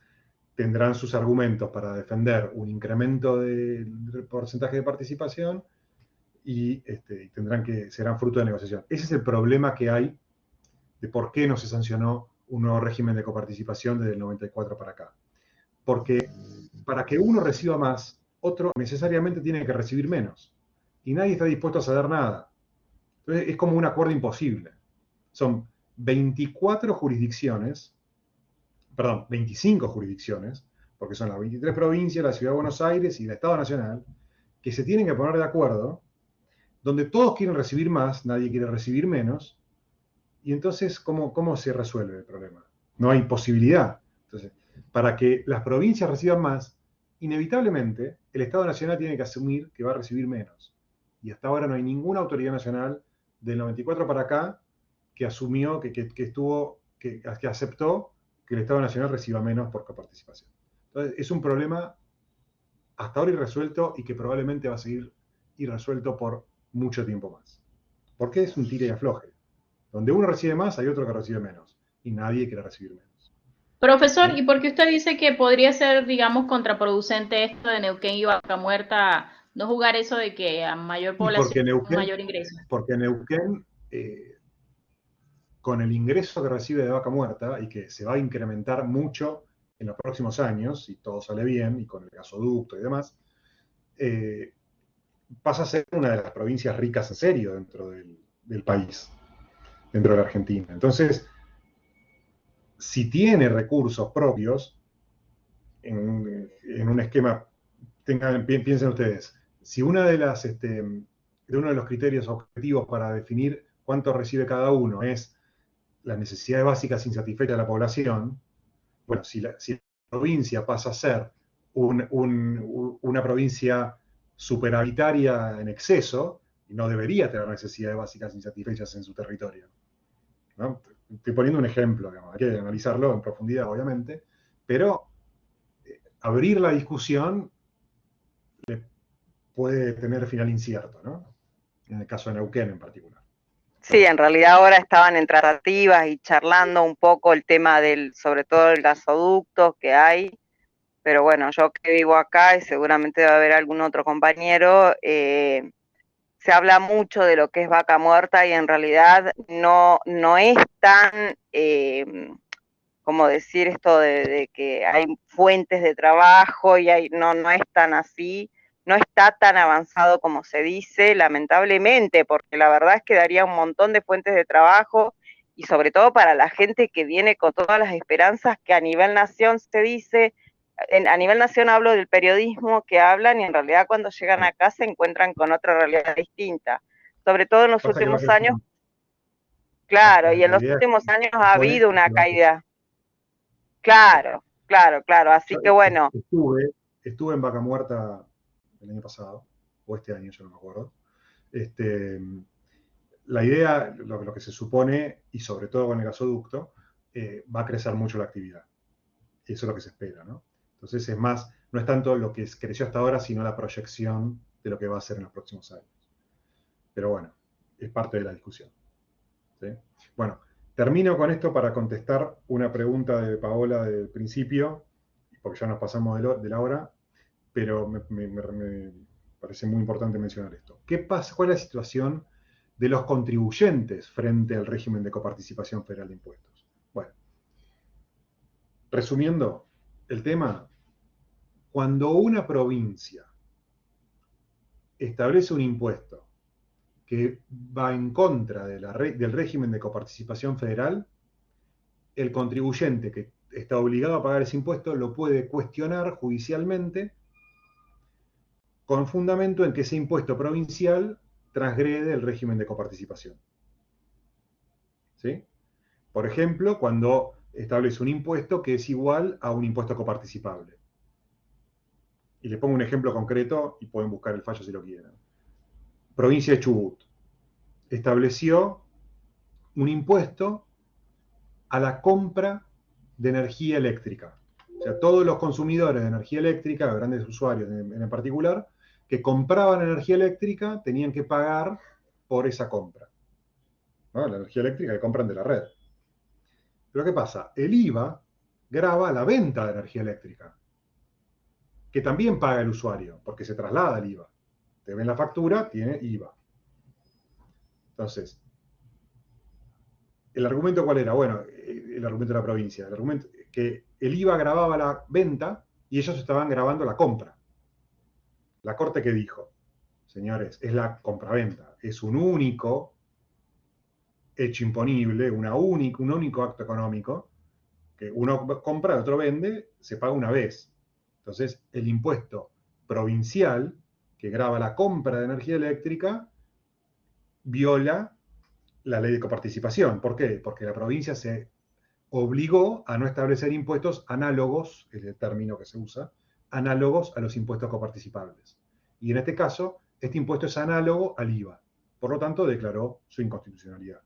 tendrán sus argumentos para defender un incremento del porcentaje de participación y serán fruto de negociación. Ese es el problema que hay de por qué no se sancionó un nuevo régimen de coparticipación desde el 94 para acá. Porque para que uno reciba más, otro necesariamente tiene que recibir menos. Y nadie está dispuesto a ceder nada. Entonces es como un acuerdo imposible. Son 25 jurisdicciones, porque son las 23 provincias, la Ciudad de Buenos Aires y el Estado Nacional, que se tienen que poner de acuerdo, donde todos quieren recibir más, nadie quiere recibir menos, y entonces, ¿cómo se resuelve el problema? No hay posibilidad. Entonces, para que las provincias reciban más, inevitablemente el Estado Nacional tiene que asumir que va a recibir menos. Y hasta ahora no hay ninguna autoridad nacional del 94 para acá que asumió, que aceptó que el Estado Nacional reciba menos por coparticipación. Entonces, es un problema hasta ahora irresuelto y que probablemente va a seguir irresuelto por mucho tiempo más. Porque es un tire y afloje. Donde uno recibe más, hay otro que recibe menos. Y nadie quiere recibir menos. Profesor, ¿y por qué usted dice que podría ser, digamos, contraproducente esto de Neuquén y Vaca Muerta, no jugar eso de que a mayor población, mayor ingreso? Porque Neuquén, con el ingreso que recibe de Vaca Muerta, y que se va a incrementar mucho en los próximos años, si todo sale bien, y con el gasoducto y demás, pasa a ser una de las provincias ricas en serio dentro del país, dentro de la Argentina. Entonces, si tiene recursos propios, en un esquema, piensen ustedes, si uno de los criterios objetivos para definir cuánto recibe cada uno es las necesidades básicas insatisfechas de la población, bueno, si la provincia pasa a ser una provincia superhabitaria en exceso, y no debería tener necesidades básicas insatisfechas en su territorio, ¿no? Estoy poniendo un ejemplo, digamos, hay que analizarlo en profundidad, obviamente, pero abrir la discusión puede tener final incierto, ¿no? En el caso de Neuquén en particular. Sí, en realidad ahora estaban en tratativas y charlando un poco el tema sobre todo el gasoducto que hay, pero bueno, yo que vivo acá y seguramente va a haber algún otro compañero, se habla mucho de lo que es Vaca Muerta y en realidad no es tan, como decir esto de que hay fuentes de trabajo y no es tan así, no está tan avanzado como se dice, lamentablemente, porque la verdad es que daría un montón de fuentes de trabajo y sobre todo para la gente que viene con todas las esperanzas que a nivel nación se dice. A nivel nación hablo del periodismo que hablan y en realidad cuando llegan acá se encuentran con otra realidad distinta. Sobre todo en los últimos años, claro, y en los últimos años ha habido una caída. Claro. Así que bueno. Estuve en Vaca Muerta el año pasado, o este año, yo no me acuerdo. La idea, lo que se supone, y sobre todo con el gasoducto, va a crecer mucho la actividad. Eso es lo que se espera, ¿no? Entonces no es tanto lo que creció hasta ahora, sino la proyección de lo que va a ser en los próximos años. Pero bueno, es parte de la discusión. ¿Sí? Bueno, termino con esto para contestar una pregunta de Paola del principio, porque ya nos pasamos de la hora, pero me parece muy importante mencionar esto. ¿Qué pasa? ¿Cuál es la situación de los contribuyentes frente al régimen de coparticipación federal de impuestos? Bueno, resumiendo el tema, cuando una provincia establece un impuesto que va en contra del régimen de coparticipación federal, el contribuyente que está obligado a pagar ese impuesto lo puede cuestionar judicialmente con fundamento en que ese impuesto provincial transgrede el régimen de coparticipación. ¿Sí? Por ejemplo, cuando establece un impuesto que es igual a un impuesto coparticipable. Y les pongo un ejemplo concreto y pueden buscar el fallo si lo quieren. Provincia de Chubut estableció un impuesto a la compra de energía eléctrica. O sea, todos los consumidores de energía eléctrica, grandes usuarios en particular, que compraban energía eléctrica tenían que pagar por esa compra, ¿no? La energía eléctrica que compran de la red. Pero ¿qué pasa? El IVA grava la venta de energía eléctrica, que también paga el usuario, porque se traslada el IVA. Te ven la factura, tiene IVA. Entonces, ¿el argumento cuál era? Bueno, el argumento de la provincia. El argumento que el IVA gravaba la venta y ellos estaban gravando la compra. La Corte, ¿qué dijo? Señores, es la compraventa. Es un único hecho imponible, un único acto económico, que uno compra, el otro vende, se paga una vez. Entonces, el impuesto provincial que grava la compra de energía eléctrica viola la ley de coparticipación. ¿Por qué? Porque la provincia se obligó a no establecer impuestos análogos, es el término que se usa, análogos a los impuestos coparticipables. Y en este caso, este impuesto es análogo al IVA. Por lo tanto, declaró su inconstitucionalidad.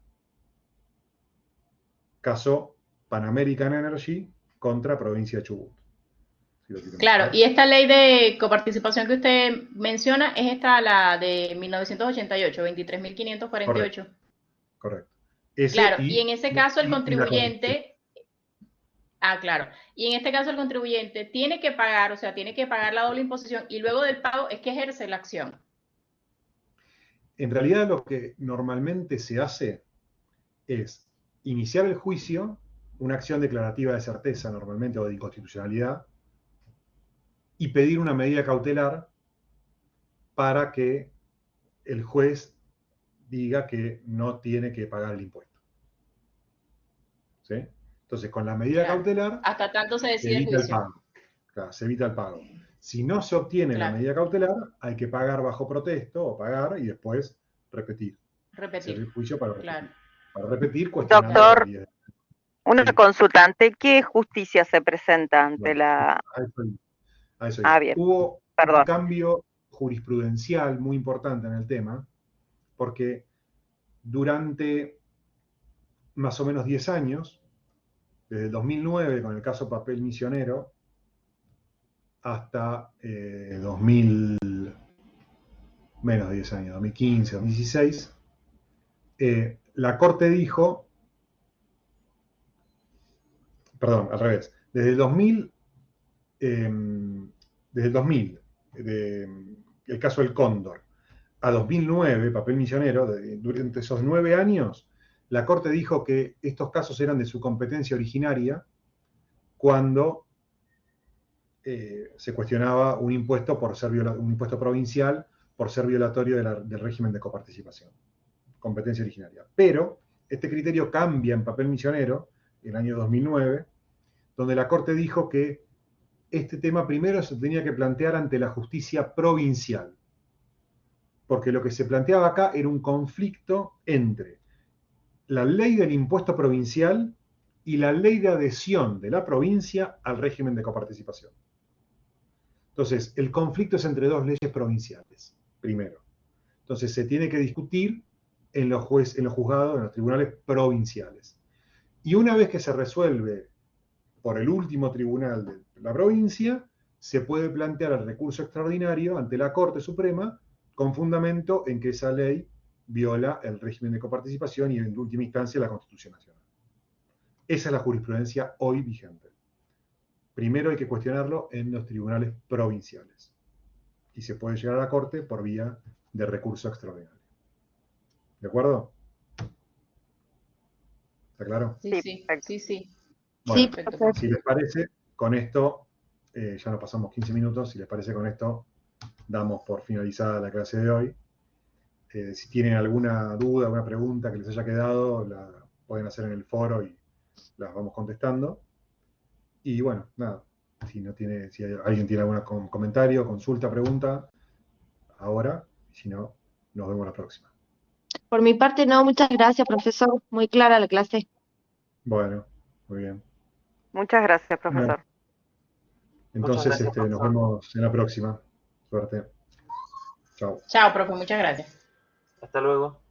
Caso Pan American Energy contra provincia de Chubut. Si lo quieren Claro, buscar. y esta ley de coparticipación que usted menciona es esta, la de 1988, 23.548. Correcto. Ese Claro, y en ese caso el y la contribuyente, claro, y en este caso el contribuyente tiene que pagar, o sea, tiene que pagar la doble imposición y luego del pago es que ejerce la acción. En realidad lo que normalmente se hace es iniciar el juicio, una acción declarativa de certeza normalmente o de inconstitucionalidad, y pedir una medida cautelar para que el juez diga que no tiene que pagar el impuesto. ¿Sí? Entonces, con la medida Claro. cautelar Hasta tanto se se decide el evita el juicio. pago. Claro, se evita el pago. Si no se obtiene la Claro. medida cautelar, hay que pagar bajo protesto o pagar y después repetir. Hacer Repetir. el juicio para repetir. Claro. Para repetir, cuestionando Doctor, la medida. una Sí. consulta, ¿ante qué justicia se presenta? ¿Ante Bueno, la...? a eso Ah, iba. bien. Hubo Perdón. un cambio jurisprudencial muy importante en el tema, porque durante más o menos 10 años, desde el 2009 con el caso Papel Misionero, hasta 2000, menos de 10 años, 2015, 2016, la Corte dijo, perdón, al revés, desde el 2000, el caso del Cóndor, a 2009, Papel Misionero, durante esos 9 años, la Corte dijo que estos casos eran de su competencia originaria cuando se cuestionaba un impuesto por ser un impuesto provincial por ser violatorio del régimen de coparticipación, competencia originaria. Pero este criterio cambia en Papel Misionero, en el año 2009, donde la Corte dijo que este tema primero se tenía que plantear ante la justicia provincial, porque lo que se planteaba acá era un conflicto entre la ley del impuesto provincial y la ley de adhesión de la provincia al régimen de coparticipación. Entonces, el conflicto es entre dos leyes provinciales, primero. Entonces, se tiene que discutir en los juzgados, en los tribunales provinciales. Y una vez que se resuelve por el último tribunal de la provincia, se puede plantear el recurso extraordinario ante la Corte Suprema con fundamento en que esa ley viola el régimen de coparticipación y en última instancia la Constitución Nacional. Esa es la jurisprudencia hoy vigente. Primero hay que cuestionarlo en los tribunales provinciales y se puede llegar a la Corte por vía de recurso extraordinario. ¿De acuerdo? ¿Está claro? Sí, Sí, sí, perfecto. sí, sí. Bueno, Sí, Perfecto. profe. si les parece, con esto, ya nos pasamos 15 minutos, si les parece con esto, damos por finalizada la clase de hoy. Si tienen alguna duda, alguna pregunta que les haya quedado, la pueden hacer en el foro y las vamos contestando. Y bueno, nada, si alguien tiene algún comentario, consulta, pregunta, ahora, y si no, nos vemos la próxima. Por mi parte, no, muchas gracias, profesor. Muy clara la clase. Bueno, muy bien. Muchas gracias, profesor. Entonces, Muchas gracias, nos profesor. vemos en la próxima. Suerte. Chao. Chao, profe, muchas gracias. Hasta luego.